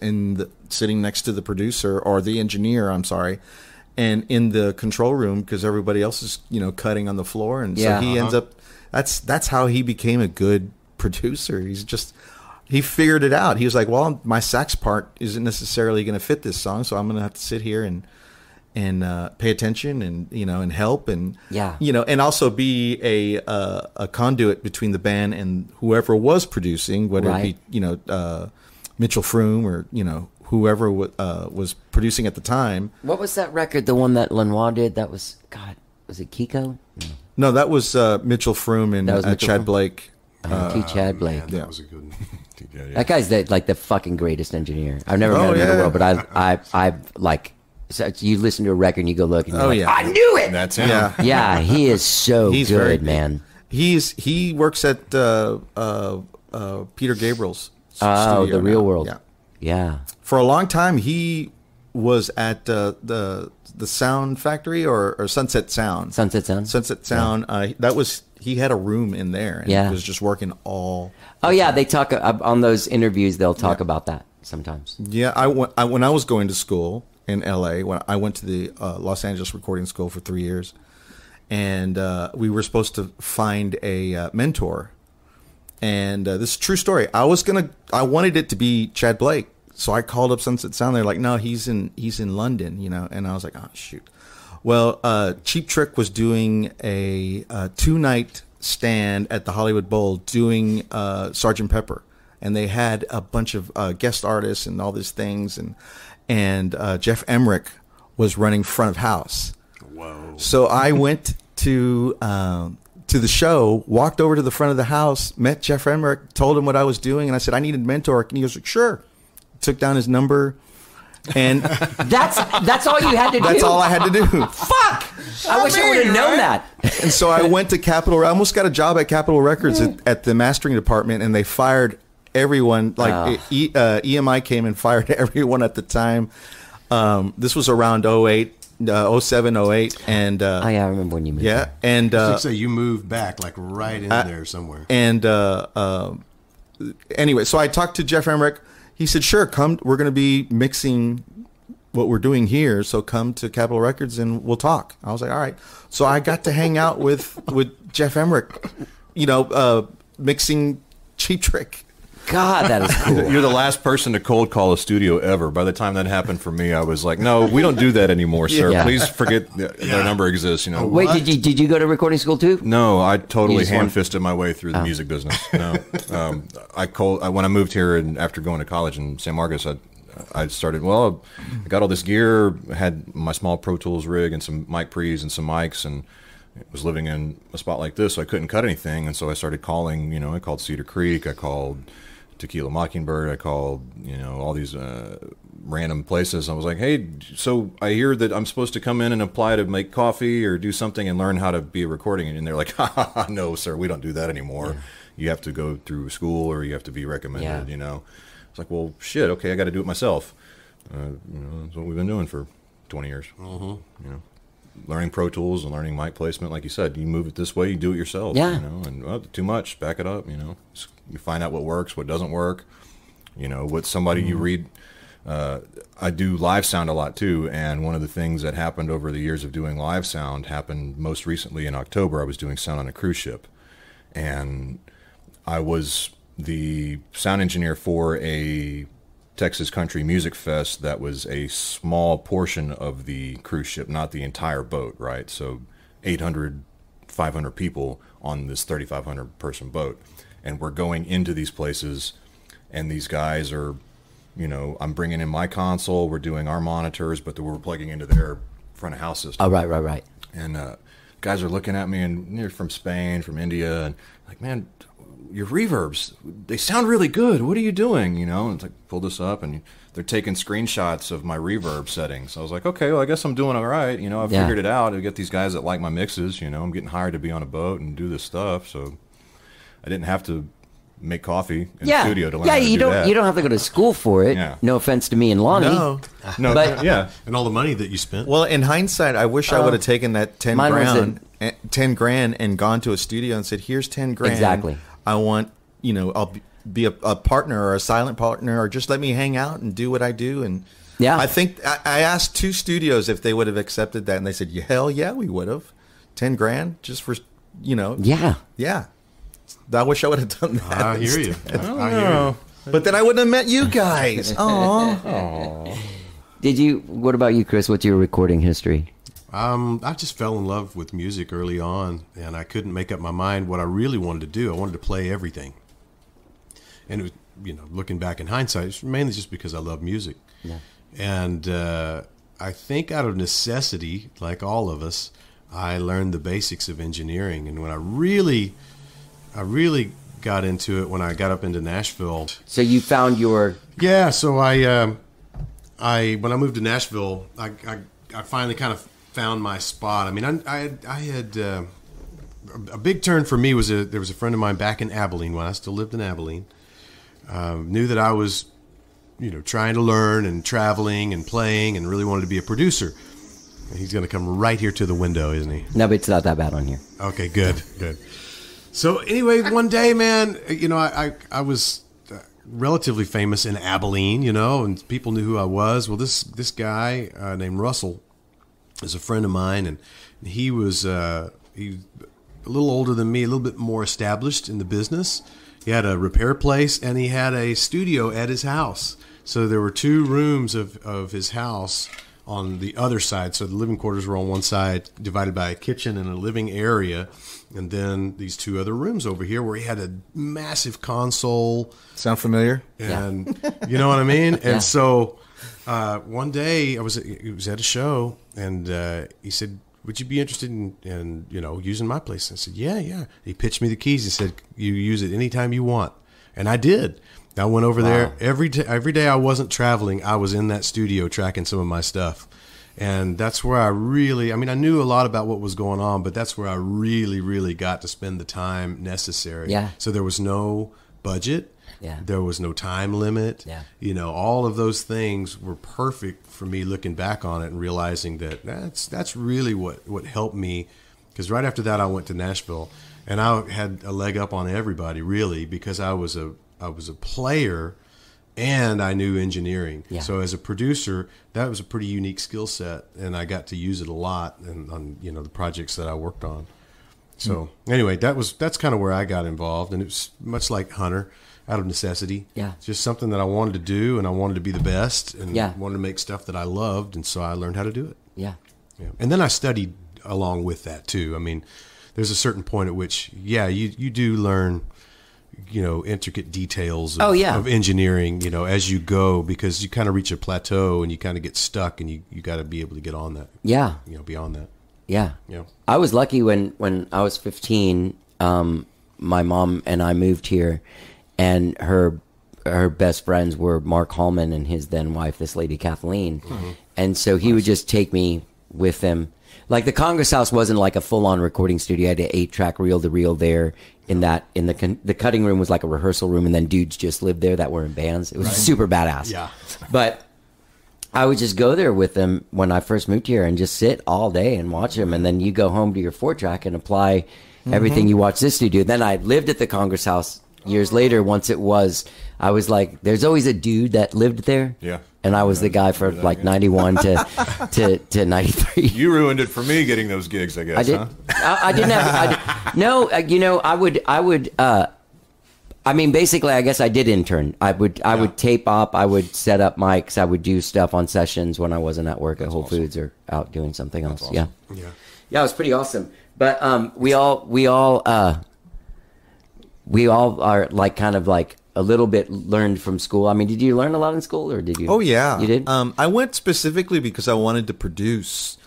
D: sitting next to the producer or the engineer, I'm sorry, and in the control room because everybody else is, you know, cutting on the floor. And
A: Yeah.
D: so he ends up, that's how he became a good producer. He figured it out. He was like, well, my sax part isn't necessarily going to fit this song, so I'm going to have to sit here and pay attention and, you know, and help and,
A: Yeah.
D: you know, and also be a conduit between the band and whoever was producing, whether it
A: Right.
D: be, you know, Mitchell Froome or, you know, whoever was producing at the time.
A: What was that record? The one that Lenoir did? That was Was it Kiko?
D: No, that was Mitchell Froome and
A: That was Mitchell
D: Chad
A: Froome?
D: Blake.
A: T. Chad Blake.
F: Man, that was a good one.
A: That guy's the fucking greatest engineer. I've never met him in the
D: yeah.
A: world, but I like. So you listen to a record and you go look and you're like,
D: yeah.
A: I knew it.
E: That's him.
D: Yeah.
A: Yeah, he is so
D: He's
A: good,
D: very
A: man.
D: He works at Peter Gabriel's
A: Oh,
D: studio
A: the Real
D: now.
A: World.
D: Yeah.
A: Yeah.
D: For a long time, he was at the Sound Factory or Sunset Sound.
A: Sunset Sound.
D: Sunset Sound. He had a room in there. And
A: Yeah.
D: he was just working all.
A: Oh yeah, they talk on those interviews. They'll talk about that sometimes.
D: Yeah, when I was going to school in L.A., when I went to the Los Angeles Recording School for 3 years, and we were supposed to find a mentor. And this is a true story. I wanted it to be Chad Blake, so I called up Sunset Sound. They're like, "No, he's in London," you know. And I was like, "Oh shoot." Well, Cheap Trick was doing a 2-night stand at the Hollywood Bowl doing Sgt. Pepper, and they had a bunch of guest artists and all these things, and Jeff Emmerich was running front of house.
F: Whoa.
D: So I went to the show, walked over to the front of the house, met Jeff Emmerich, told him what I was doing, and I said I needed a mentor. And he goes, "Sure." Took down his number, and
A: That's all you had to do.
D: that's all I had to do.
A: Fuck! I wish I would have known that.
D: And so I went to Capitol. I almost got a job at Capitol Records at the mastering department, and they fired everyone. Like EMI came and fired everyone at the time. This was around 08, 07, 08, and
A: Oh yeah, I remember when you moved.
D: yeah, and
F: So you moved back like right in there somewhere.
D: and anyway, so I talked to Jeff Emmerich. He said, "Sure, come. We're going to be mixing what we're doing here, so come to Capitol Records and we'll talk." I was like, "All right." So I got to hang out with Jeff Emmerich, you know, mixing Cheap Trick.
A: God, that is cool.
E: You're the last person to cold call a studio ever. By the time that happened for me, I was like, "No, we don't do that anymore, sir.
A: Yeah.
E: Please forget their number exists." You know.
A: Wait, did you go to recording school too?
E: No, I totally
A: You just want-
E: hand-fisted my way through the music business. No, when I moved here and after going to college in San Marcos, I started. Well, I got all this gear, had my small Pro Tools rig and some mic pre's and some mics, and was living in a spot like this, so I couldn't cut anything, and so I started calling. You know, I called Cedar Creek, I called Tequila Mockingbird, I called, you know, all these random places. I was like, "Hey, so I hear that I'm supposed to come in and apply to make coffee or do something and learn how to be a recording," and they're like, "Ha, no, sir, we don't do that anymore. You have to go through school or you have to be recommended."
A: Yeah.
E: You know, it's like, well, shit, okay, I got to do it myself. That's what we've been doing for 20 years. Learning Pro Tools and learning mic placement, like you said, you move it this way, you do it yourself.
A: Yeah.
E: And too much, back it up. You find out what works, what doesn't work. What somebody you read. I do live sound a lot too, and one of the things that happened over the years of doing live sound happened most recently in October. I was doing sound on a cruise ship, and I was the sound engineer for a Texas Country Music Fest that was a small portion of the cruise ship, not the entire boat, right? So 800, 500 people on this 3,500 person boat. And we're going into these places, and these guys are, I'm bringing in my console, we're doing our monitors, but we're plugging into their front of house system.
A: Oh, right.
E: And guys are looking at me, and they're from Spain, from India, and like, man, your reverbs, they sound really good. What are you doing? And it's like, pull this up, and they're taking screenshots of my reverb settings. I was like, okay, well, I guess I'm doing all right. I've figured it out. I get these guys that like my mixes. I'm getting hired to be on a boat and do this stuff. So I didn't have to make coffee in the studio to learn how to do that.
A: You don't have to go to school for it.
E: Yeah.
A: No offense to me and Lonnie.
D: No.
A: But
E: yeah.
F: And all the money that you spent.
D: Well, in hindsight, I wish I would have taken that 10 grand and gone to a studio and said, "Here's 10 grand.
A: Exactly.
D: I want, I'll be a partner or a silent partner, or just let me hang out and do what I do." And I think I asked 2 studios if they would have accepted that, and they said, "Hell yeah, we would have. 10 grand just for,
A: Yeah.
D: Yeah. I wish I would have done that.
F: I hear you.
D: instead.
F: I hear you.
D: But then I wouldn't have met you guys. Aww.
A: What about you, Chris? What's your recording history?
F: I just fell in love with music early on, and I couldn't make up my mind what I really wanted to do. I wanted to play everything. And it was, looking back in hindsight, it's mainly just because I love music.
A: Yeah.
F: And I think out of necessity, like all of us, I learned the basics of engineering. And when I really got into it when I got up into Nashville.
A: So you found your...
F: Yeah, so when I moved to Nashville, I finally kind of found my spot. I mean, I had a big turn for me was there was a friend of mine back in Abilene when I still lived in Abilene. Knew that I was, trying to learn and traveling and playing and really wanted to be a producer. And he's going to come right here to the window, isn't he?
A: No, but it's not that bad on here.
F: Okay, good. So anyway, one day, man, I was relatively famous in Abilene, and people knew who I was. Well, this guy named Russell is a friend of mine, and he was he a little older than me, a little bit more established in the business. He had a repair place, and he had a studio at his house. So there were 2 rooms of his house on the other side. So the living quarters were on one side, divided by a kitchen and a living area. And then these 2 other rooms over here where he had a massive console.
D: Sound familiar?
F: And you know what I mean?
A: Yeah.
F: And so one day I was at a show, and he said, "Would you be interested in using my place?" I said, yeah. He pitched me the keys. He said, "You use it anytime you want." And I did. I went over there every day I wasn't traveling. I was in that studio tracking some of my stuff. And that's where I I knew a lot about what was going on, but that's where I really, really got to spend the time necessary.
A: Yeah. So
F: there was no budget.
A: Yeah.
F: There was no time limit.
A: Yeah.
F: All of those things were perfect for me looking back on it and realizing that that's really what helped me. Because right after that, I went to Nashville, and I had a leg up on everybody, really, because I was a player and I knew engineering. Yeah. So as a producer, that was a pretty unique skill set, and I got to use it a lot on the projects that I worked on. So anyway, that's kind of where I got involved, and it was much like Hunter, out of necessity.
A: Yeah.
F: Just something that I wanted to do, and I wanted to be the best, and
A: Yeah.
F: wanted to make stuff that I loved, and so I learned how to do it.
A: Yeah.
F: Yeah. And then I studied along with that too. I mean, there's a certain point at which, you do learn, intricate details of engineering, as you go, because you kind of reach a plateau and you kind of get stuck, and you got to be able to get on that.
A: Yeah.
F: Beyond that.
A: Yeah.
F: Yeah.
A: I was lucky when I was 15, my mom and I moved here, and her best friends were Mark Hallman and his then wife, this lady Kathleen. Mm-hmm. And so he would just take me with him. Like the Congress House wasn't like a full-on recording studio. I had an 8-track reel-to-reel there. The cutting room was like a rehearsal room, and then dudes just lived there that were in bands. It was super badass.
F: Yeah.
A: But I would just go there with them when I first moved here and just sit all day and watch them. And then you go home to your 4-track and apply everything you watch this dude do. Then I lived at the Congress House years later. Once I was like, there's always a dude that lived there.
E: Yeah.
A: And I was the guy for like 91 to 93.
E: You ruined it for me getting those gigs, I guess.
A: I did.
E: Huh?
A: I didn't have. I would. I mean, basically, I guess I did intern. I would tape up. I would set up mics. I would do stuff on sessions when I wasn't at work at Whole Foods or out doing something else.
E: Awesome.
A: Yeah,
F: Yeah.
A: it was pretty awesome. But we all are like kind of like a little bit learned from school. I mean, did you learn a lot in school, or did you?
D: Oh yeah,
A: you did.
D: I went specifically because I wanted to produce.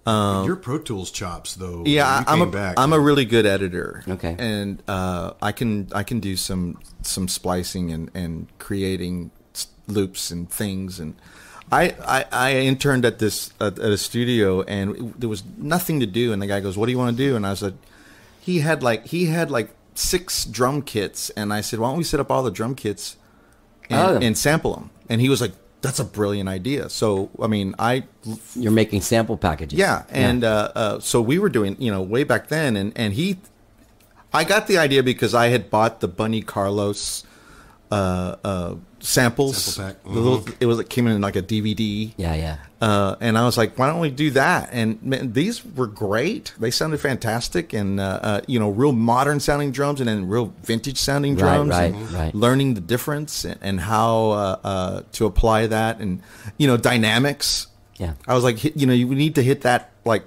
F: Your Pro Tools chops, though.
D: Yeah,
F: you came back.
D: I'm a really good editor.
A: Okay.
D: And I can do some splicing and creating loops and things. And I interned at at a studio, and there was nothing to do. And the guy goes, "What do you want to do?" And I said, he had like 6 drum kits, and I said, "Why don't we set up all the drum kits and sample them?" And he was like, "That's a brilliant idea." So, I mean,
A: You're making sample packages.
D: yeah, and so we were doing, way back then, and I got the idea because I had bought the Bunny Carlos samples.
F: Sample pack.
D: It came in like a DVD.
A: Yeah.
D: And I was like, why don't we do that? And man, these were great. They sounded fantastic, and real modern sounding drums, and then real vintage sounding drums.
A: Right.
D: Learning the difference and how to apply that, and dynamics.
A: Yeah.
D: I was like, you need to hit that like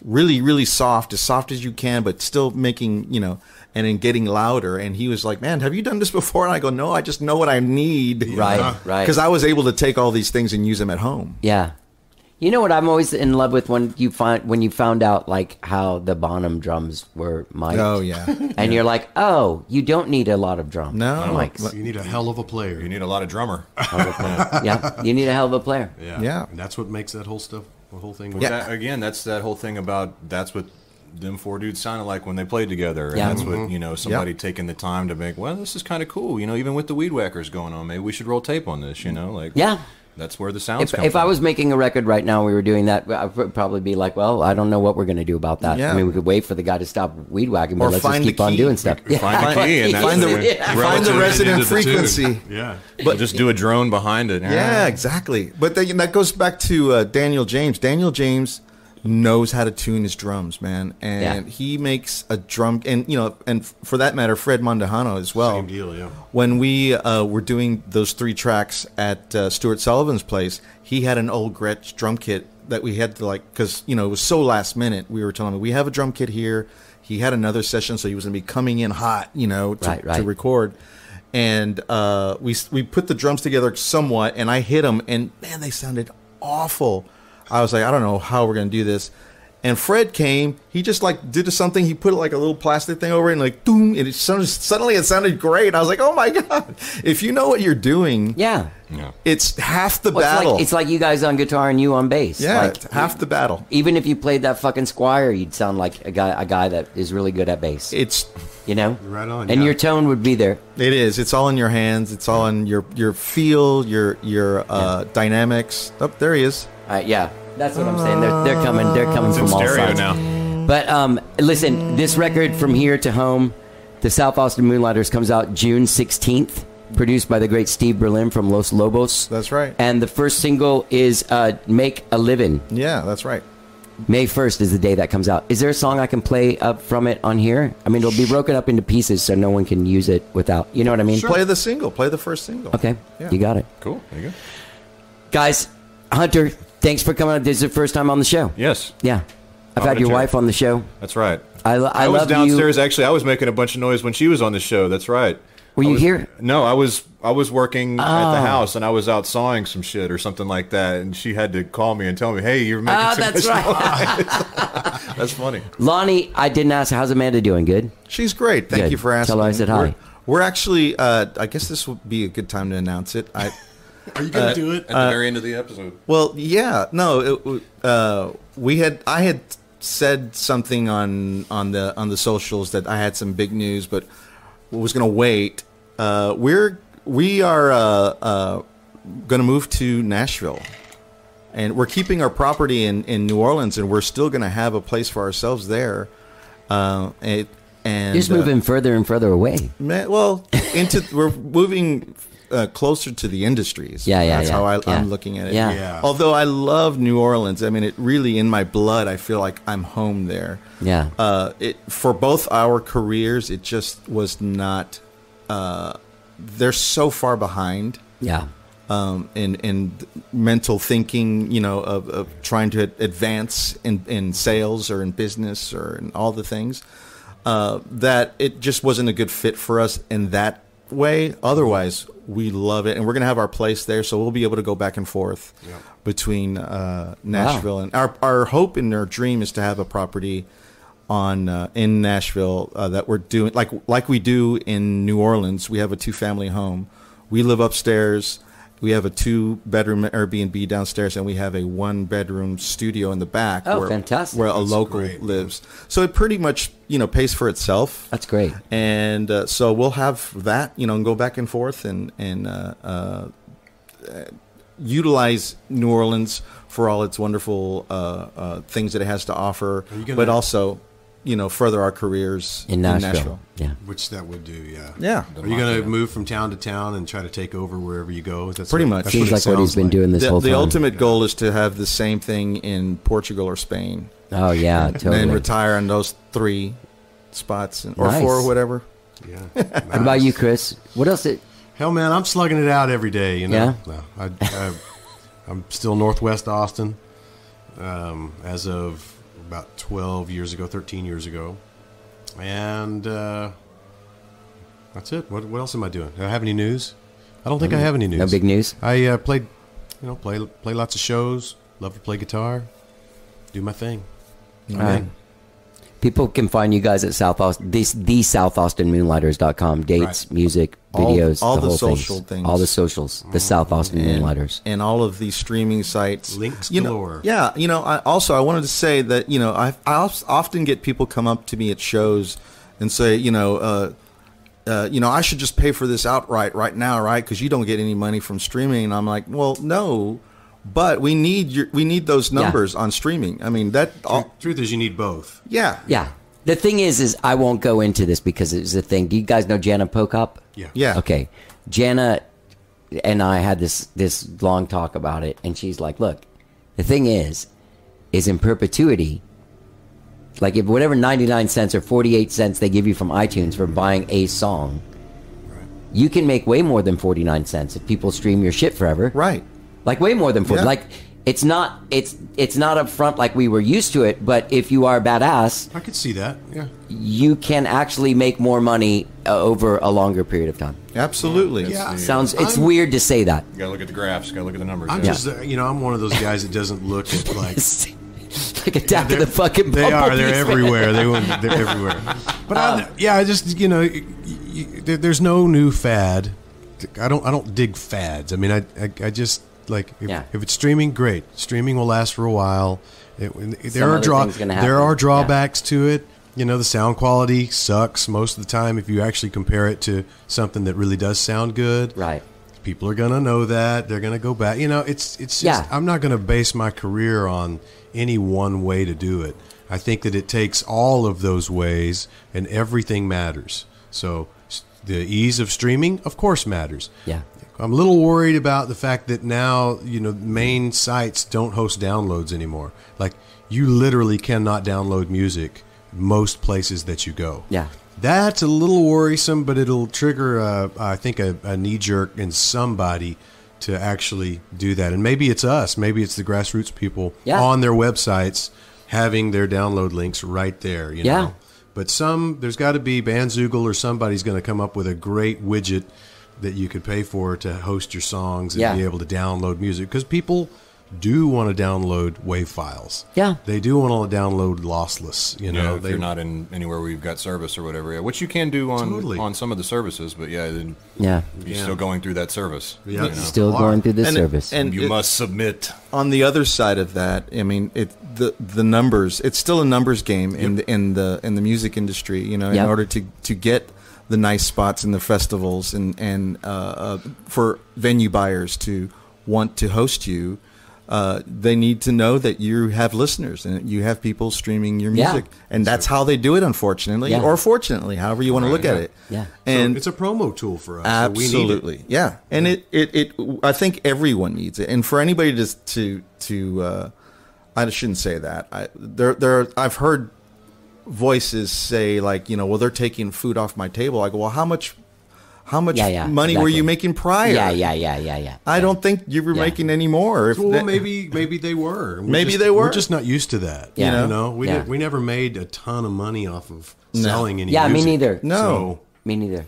D: really, really soft as you can, but still making, and then getting louder. And he was like, "Man, have you done this before?" And I go, "No, I just know what I need."
A: Right.
D: Because I was able to take all these things and use them at home.
A: Yeah. You know what I'm always in love with when you found out like how the Bonham drums were mic'd.
D: Oh yeah.
A: And you're like, oh, you don't need a lot of drum mics.
F: You need a hell of a player.
E: You need a lot of drummer.
A: Yeah, you need a hell of a player.
F: Yeah. And that's what makes that whole stuff, the whole thing.
E: Again, that's that whole thing about that's what them 4 dudes sounded like when they played together. And
A: Yeah.
E: that's what, somebody taking the time to make, well, this is kind of cool. Even with the Weed Whackers going on, maybe we should roll tape on this,
A: Yeah.
E: That's where the sounds come
A: If
E: from.
A: I was making a record right now, we were doing that, I would probably be like, well, I don't know what we're going to do about that.
D: Yeah.
A: I mean, we could wait for the guy to stop weed whacking,
D: Or
A: but let's just
D: find the
A: keep on
D: key.
A: doing stuff.
E: Find the key, and that's
D: Find the
E: relative
D: resonant
E: into the tune.
D: frequency.
F: Yeah.
E: But just do a drone behind it.
D: Yeah, exactly. But that goes back to Daniel James. Daniel James knows how to tune his drums, man, and he makes a drum, and for that matter, Fred Mondahano as well.
F: Same deal, yeah.
D: When we were doing those 3 tracks at Stuart Sullivan's place, he had an old Gretsch drum kit that we had to because it was so last minute. We were telling him we have a drum kit here. He had another session, so he was going to be coming in hot, to record. And we put the drums together somewhat, and I hit them, and man, they sounded awful. I was like, I don't know how we're going to do this. And Fred came. He just did something. He put like a little plastic thing over it, and boom, and suddenly it sounded great. I was like, oh my god! If you know what you're doing, it's half the battle.
A: It's like you guys on guitar and you on bass.
D: Yeah,
A: Like,
D: it's half the battle.
A: even if you played that fucking Squire, you'd sound like a guy that is really good at bass.
D: It's
F: Right on,
A: and
F: yeah.
A: your tone would be there.
D: It is. It's all in your hands. It's all in your feel, your dynamics. Oh, there he is.
A: Yeah, that's what I'm saying. They're coming. They're coming
E: It's in
A: from all
E: stereo
A: sides.
E: now.
A: But listen, this record From Here to Home, the South Austin Moonlighters, comes out June 16th. Produced by the great Steve Berlin from Los Lobos.
D: That's right.
A: And the first single is Make a Livin.
D: Yeah, that's right.
A: May 1st is the day that comes out. Is there a song I can play from it on here? I mean, it'll be broken up into pieces so no one can use it without, you know what I mean?
D: Play the single. Play the first single.
A: Okay,
D: Yeah.
A: you got it.
E: Cool. There you go.
A: Guys, Hunter, thanks for coming on. This is the first time on the show.
E: Yes.
A: Yeah. I've had your
E: Volunteer.
A: wife on the show.
E: That's right.
A: I
E: was
A: love
E: downstairs.
A: you.
E: Actually, I was making a bunch of noise when she was on the show. That's right.
A: Were you here?
E: No, I was working at the house, and I was out sawing some shit or something like that, and she had to call me and tell me, "Hey, you're making too
A: that's
E: much
A: right.
E: noise." That's funny.
A: Lonnie, I didn't ask. How's Amanda doing? Good?
D: She's great. Thank
A: Good.
D: you for asking.
A: Tell her I said hi.
D: We're actually, I guess this would be a good time to announce it.
F: Are you going to do it?
E: At the very end of the episode.
D: Well, yeah, no, I had said something on the socials that I had some big news, but was going to wait. We are going to move to Nashville and we're keeping our property in New Orleans, and we're still going to have a place for ourselves there. And
A: You're just moving further and further away.
D: Well, we're moving closer to the industries. That's how I'm looking at it.
A: Yeah.
D: Although I love New Orleans, I mean, it really in my blood. I feel like I'm home there.
A: Yeah.
D: For both our careers, it just was not. They're so far behind.
A: Yeah.
D: In mental thinking, of trying to advance in sales or in business or in all the things, that it just wasn't a good fit for us in that way. Otherwise, we love it, and we're going to have our place there, so we'll be able to go back and forth between Nashville and our hope and our dream is to have a property in Nashville that we're doing like we do in New Orleans. We have a 2-family home. We live upstairs. We have a 2-bedroom Airbnb downstairs, and we have a 1-bedroom studio in the back.
A: Fantastic!
D: Where a local lives. So it pretty much pays for itself.
A: That's great.
D: And so we'll have that, and go back and forth and utilize New Orleans for all its wonderful things that it has to offer, but also further our careers
A: in Nashville. Yeah,
F: which that would do. Yeah.
D: Yeah.
F: Are you going to move from town to town and try to take over wherever you go? That's
D: pretty much.
A: Seems like what he's been doing this whole time.
D: The ultimate goal is to have the same thing in Portugal or Spain.
A: Oh yeah, totally.
D: And then retire on those 3 spots or
A: Nice.
D: 4 or whatever.
F: Yeah.
A: What about you, Chris? What else?
F: Hell, man, I'm slugging it out every day.
A: Yeah?
F: No, I'm still Northwest Austin, as of about 13 years ago, and that's it. What else am I doing? Do I have any news? I don't think I have any news.
A: No big news.
F: I played, play lots of shows. Love to play guitar. Do my thing.
A: All right. People can find you guys at South Austin, the SouthAustinMoonlighters.com. Dates,
D: Right.
A: music, videos,
D: all
A: the
D: the
A: whole
D: social
A: things.
D: things.
A: All the socials. The South Austin Moonlighters.
D: And all of these streaming sites.
F: Links
D: You know,
F: galore.
D: yeah. I wanted to say that, I often get people come up to me at shows and say, I should just pay for this outright right now, right? Because you don't get any money from streaming. And I'm like, well, no. But we need those numbers on streaming. I mean,
F: Truth is, you need both.
D: Yeah.
A: Yeah. The thing is I won't go into this because it's a thing. Do you guys know Jana Pokop?
F: Yeah.
D: Yeah.
A: Okay. Jana and I had this long talk about it, and she's like, look, the thing is in perpetuity, like if whatever 99 cents or 48 cents they give you from iTunes for buying a song, you can make way more than 49 cents if people stream your shit forever.
D: Right.
A: Like way more than 40.
D: Yeah.
A: Like it's not up front like we were used to it, but if you are badass,
F: I could see that. Yeah.
A: you can actually make more money over a longer period of time.
D: Absolutely.
F: Yeah.
A: It's weird to say that.
E: You gotta look at the graphs. Gotta look at the numbers.
F: I'm just, I'm one of those guys that doesn't look at like.
A: Like Attack of the fucking
F: They are. They're
A: Bumblebees, man.
F: everywhere. They're everywhere. But I just there's no new fad. I don't dig fads. I mean, I just like if it's streaming, great. Streaming will last for a while. There are drawbacks to it. The sound quality sucks most of the time if you actually compare it to something that really does sound good.
A: Right.
F: People are gonna know that. They're gonna go back. It's just I'm not gonna base my career on any one way to do it. I think that it takes all of those ways, and everything matters. So the ease of streaming, of course, matters.
A: Yeah.
F: I'm a little worried about the fact that now, main sites don't host downloads anymore. Like, you literally cannot download music most places that you go.
A: Yeah.
F: That's a little worrisome, but it'll trigger, I think, a knee-jerk in somebody to actually do that. And maybe it's us. Maybe it's the grassroots people on their websites having their download links right there, you know? But there's got to be Bandzoogle or somebody's going to come up with a great widget that you could pay for to host your songs and be able to download music. Because people do want to download WAV files. Yeah. They do want to download lossless,
E: if you're not in anywhere where you've got service or whatever. Which you can do on some of the services, but you're still going through that service.
F: Yeah.
A: Still going through the service.
D: And
E: you must submit.
D: On the other side of that, I mean, the numbers. It's still a numbers game in the music industry. In order to get the nice spots in the festivals and for venue buyers to want to host you. they need to know that you have listeners and you have people streaming your music, and that's how they do it, unfortunately, or fortunately, however you want to look at it.
A: Yeah,
D: and
F: so it's a promo tool for us.
D: Absolutely,
F: so we need it.
D: yeah. And it I think everyone needs it, and for anybody to I shouldn't say that. I've heard voices say like, well, they're taking food off my table. I go, well, how much money were you making prior?
A: Yeah.
D: I don't think you were making any more.
F: Well, maybe they were.
D: They were.
F: We're just not used to that.
A: Yeah.
F: We never made a ton of money off of selling any.
A: Yeah,
F: music.
A: me neither.
D: No.
F: So
A: Me neither.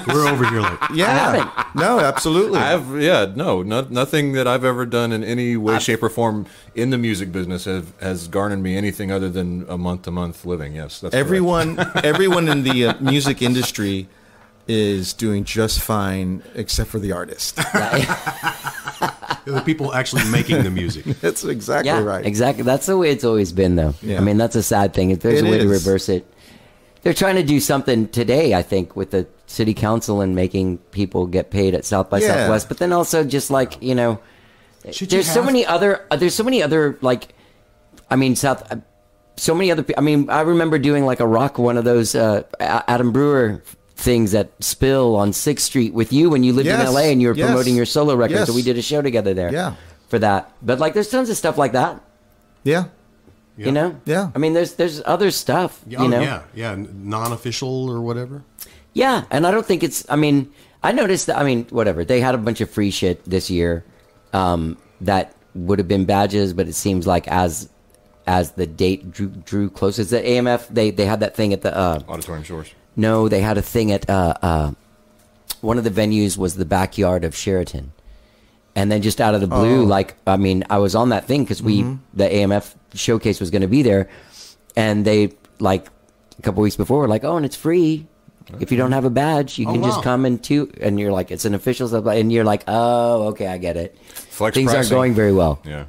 F: we're over here like
A: I haven't.
D: No, absolutely.
E: Nothing that I've ever done in any way, shape, or form in the music business has garnered me anything other than a month-to-month living. Yes, that's
D: everyone in the music industry is doing just fine, except for the artist.
F: the people actually making the music.
D: That's exactly right.
A: Exactly. That's the way it's always been, though.
D: Yeah.
A: I mean, that's a sad thing. If there's a way to reverse it, they're trying to do something today, I think, with the city council and making people get paid at South by Southwest. But then also just like, there's so many other like, I mean, so many other people. I mean, I remember doing like a rock, one of those Adam Brewer things at Spill on 6th Street with you when you lived in LA and you were promoting your solo record. So we did a show together there for that. But like, there's tons of stuff like that.
D: Yeah.
A: You know?
D: Yeah.
A: I mean, there's other stuff, you know?
F: Yeah. Non-official or whatever.
A: Yeah. And I don't think it's, I mean, I noticed that, I mean, whatever. They had a bunch of free shit this year that would have been badges, but it seems like as the date drew close, it's the AMF, they had that thing at the...
E: Auditorium Shores.
A: No, they had a thing at one of the venues was the backyard of Sheraton. And then just out of the blue, like, I mean, I was on that thing because the AMF showcase was going to be there. And they, like, a couple weeks before, were like, oh, and it's free. If you don't have a badge, you can just come and you're like, it's an official stuff. And you're like, oh, okay, I get it.
E: Flex
A: Things
E: pricing.
A: aren't going very well.
E: Yeah.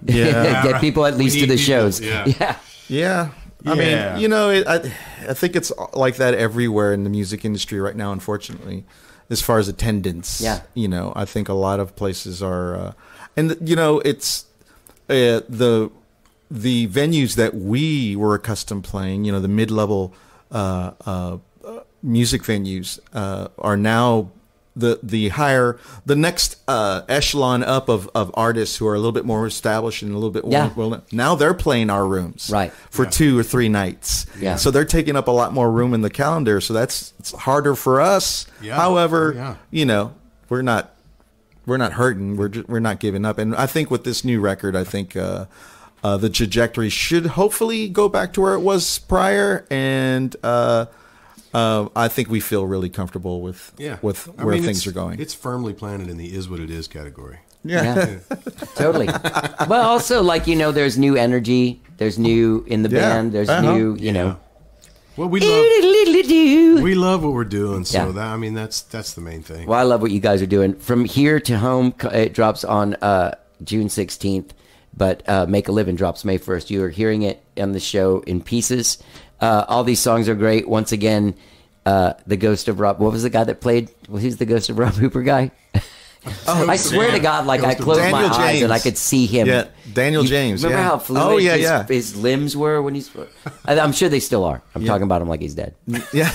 A: Get people at least to the shows.
D: Yeah. I mean, you know, I think it's like that everywhere in the music industry right now, unfortunately, as far as attendance.
A: Yeah.
D: You know, I think a lot of places are, and, you know, it's the venues that we were accustomed playing, you know, the mid-level music venues are now the next echelon up of artists who are a little bit more established and a little bit more now they're playing our rooms for 2 or 3 nights. So they're taking up a lot more room in the calendar, so it's harder for us. However, you know, we're not hurting, we're not giving up. And I think with this new record, I think the trajectory should hopefully go back to where it was prior, and I think we feel really comfortable with where things are going.
F: It's firmly planted in the is what it is category.
A: Yeah. Totally. But also, like, you know, there's new energy. There's new in the band. There's new, you know.
F: Well, we love what we're doing. So that's the main thing.
A: Well, I love what you guys are doing. From Here to Home, it drops on June 16th, but Make a Livin' drops May 1st. You are hearing it on the show in pieces. All these songs are great. Once again, the Ghost of Rob. What was the guy that played? Well, he's the Ghost of Rob Hooper guy. I swear to God, like I closed my eyes and I could see him.
D: Yeah, Daniel James.
A: Remember how fluid his limbs were when he's... I'm sure they still are. I'm talking about him like he's dead.
D: Yeah.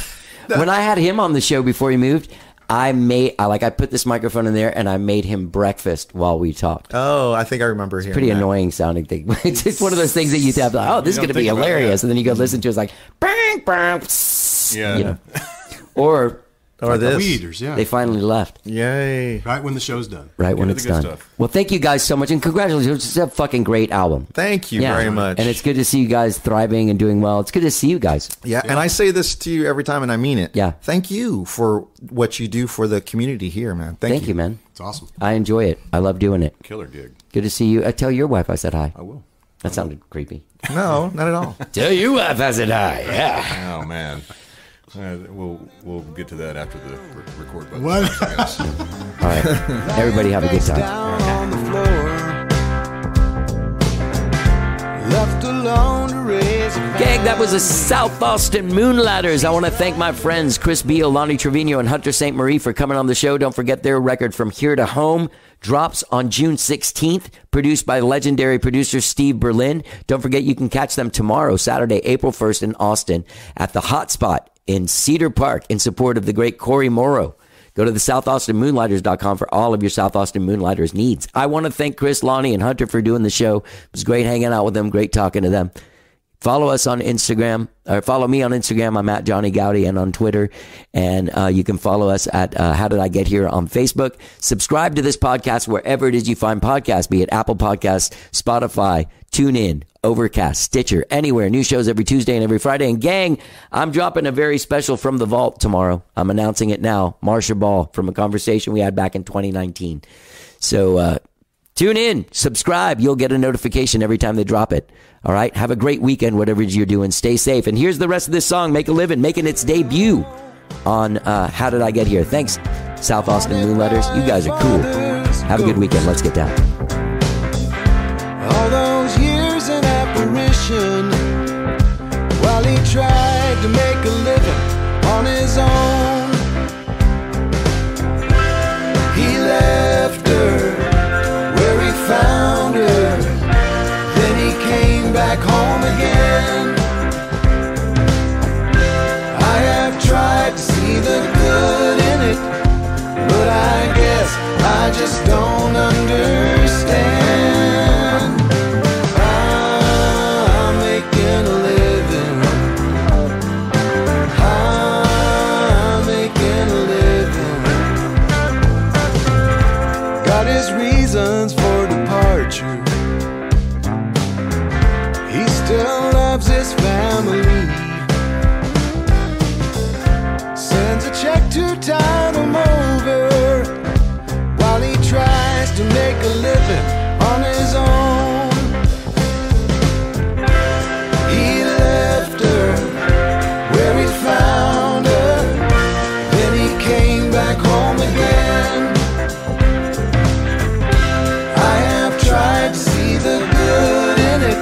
A: When I had him on the show before he moved, I put this microphone in there and I made him breakfast while we talked.
D: Oh, I think I remember hearing
A: pretty
D: that.
A: annoying sounding thing. It's just one of those things that you have like, oh, this is going to be hilarious. And then you go listen to it, it's like, bang, bang, you know. Or
F: like
D: this.
F: The Weed Eaters,
A: they finally left.
D: Yay.
F: Right when the show's done.
A: Right when it's done. Stuff. Well, thank you guys so much. And congratulations. It's a fucking great album.
D: Thank you very much.
A: And it's good to see you guys thriving and doing well. It's good to see you guys.
D: Yeah, and I say this to you every time, and I mean it.
A: Yeah.
D: Thank you for what you do for the community here, man. Thank you,
A: man.
F: It's awesome.
A: I enjoy it. I love doing it.
E: Killer gig.
A: Good to see you. Tell your wife I said hi.
E: I will.
A: That sounded creepy.
D: No, not at all.
A: Tell your wife I said hi. Yeah.
E: Oh, man. We'll get to that after the record button.
F: What?
A: All right. Everybody have a good time.
B: Down on the floor, left alone to raise a
A: Gang, that was the South Austin Moonlighters. I want to thank my friends Chris Beall, Lonnie Trevino, and Hunter St. for coming on the show. Don't forget their record From Here to Home drops on June 16th, produced by legendary producer Steve Berlin. Don't forget you can catch them tomorrow, Saturday, April 1st in Austin at the Haute Spot in Cedar Park in support of the great Cory Morrow. Go to the SouthAustinMoonlighters.com for all of your South Austin Moonlighters needs. I want to thank Chris, Lonnie, and Hunter for doing the show. It was great hanging out with them, great talking to them. Follow us on Instagram, or follow me on Instagram. I'm at Johnny Gowdy, and on Twitter. And you can follow us at How Did I Get Here on Facebook. Subscribe to this podcast wherever it is you find podcasts, be it Apple Podcasts, Spotify, TuneIn, Overcast, Stitcher, anywhere. New shows every Tuesday and every Friday. And gang, I'm dropping a very special From the Vault tomorrow. I'm announcing it now. Marsha Ball, from a conversation we had back in 2019. So tune in, subscribe. You'll get a notification every time they drop it. All right. Have a great weekend, whatever it is you're doing. Stay safe. And here's the rest of this song, Make a Livin', making its debut on How Did I Get Here. Thanks, South Austin Moonlighters. You guys are cool. Have a good weekend. Let's get down.
B: All those years in apparition, while he tried to make a living on his own, he left her where he found her. Then he came back home again. I have tried to see the good in it, but I guess I just don't understand. I'm making a living. I'm making a living. Got his reasons for departure. He still loves his family. Sends a check to tide him over while he tries to make a living on his own. He left her where he found her. Then he came back home again. I have tried to see the good in it,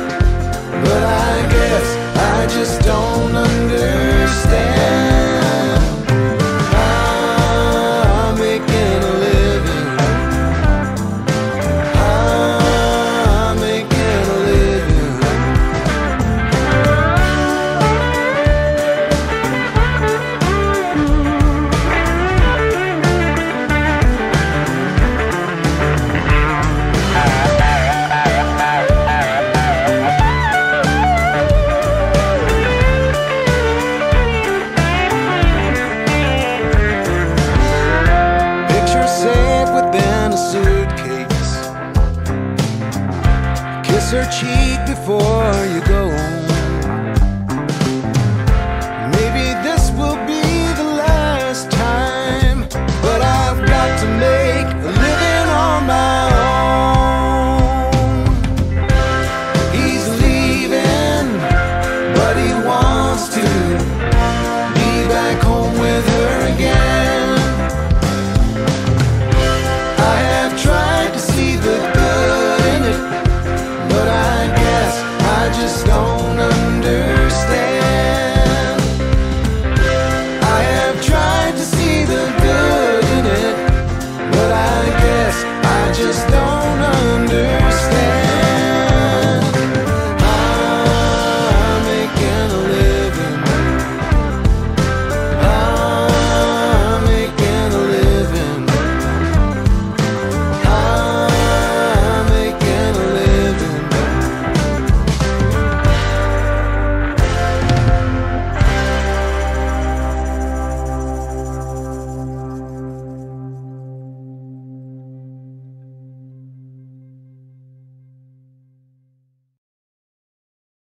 B: but I guess I just don't understand. I'm making a living. I'm making a living. Picture safe within a suitcase. Kiss her cheek before you go.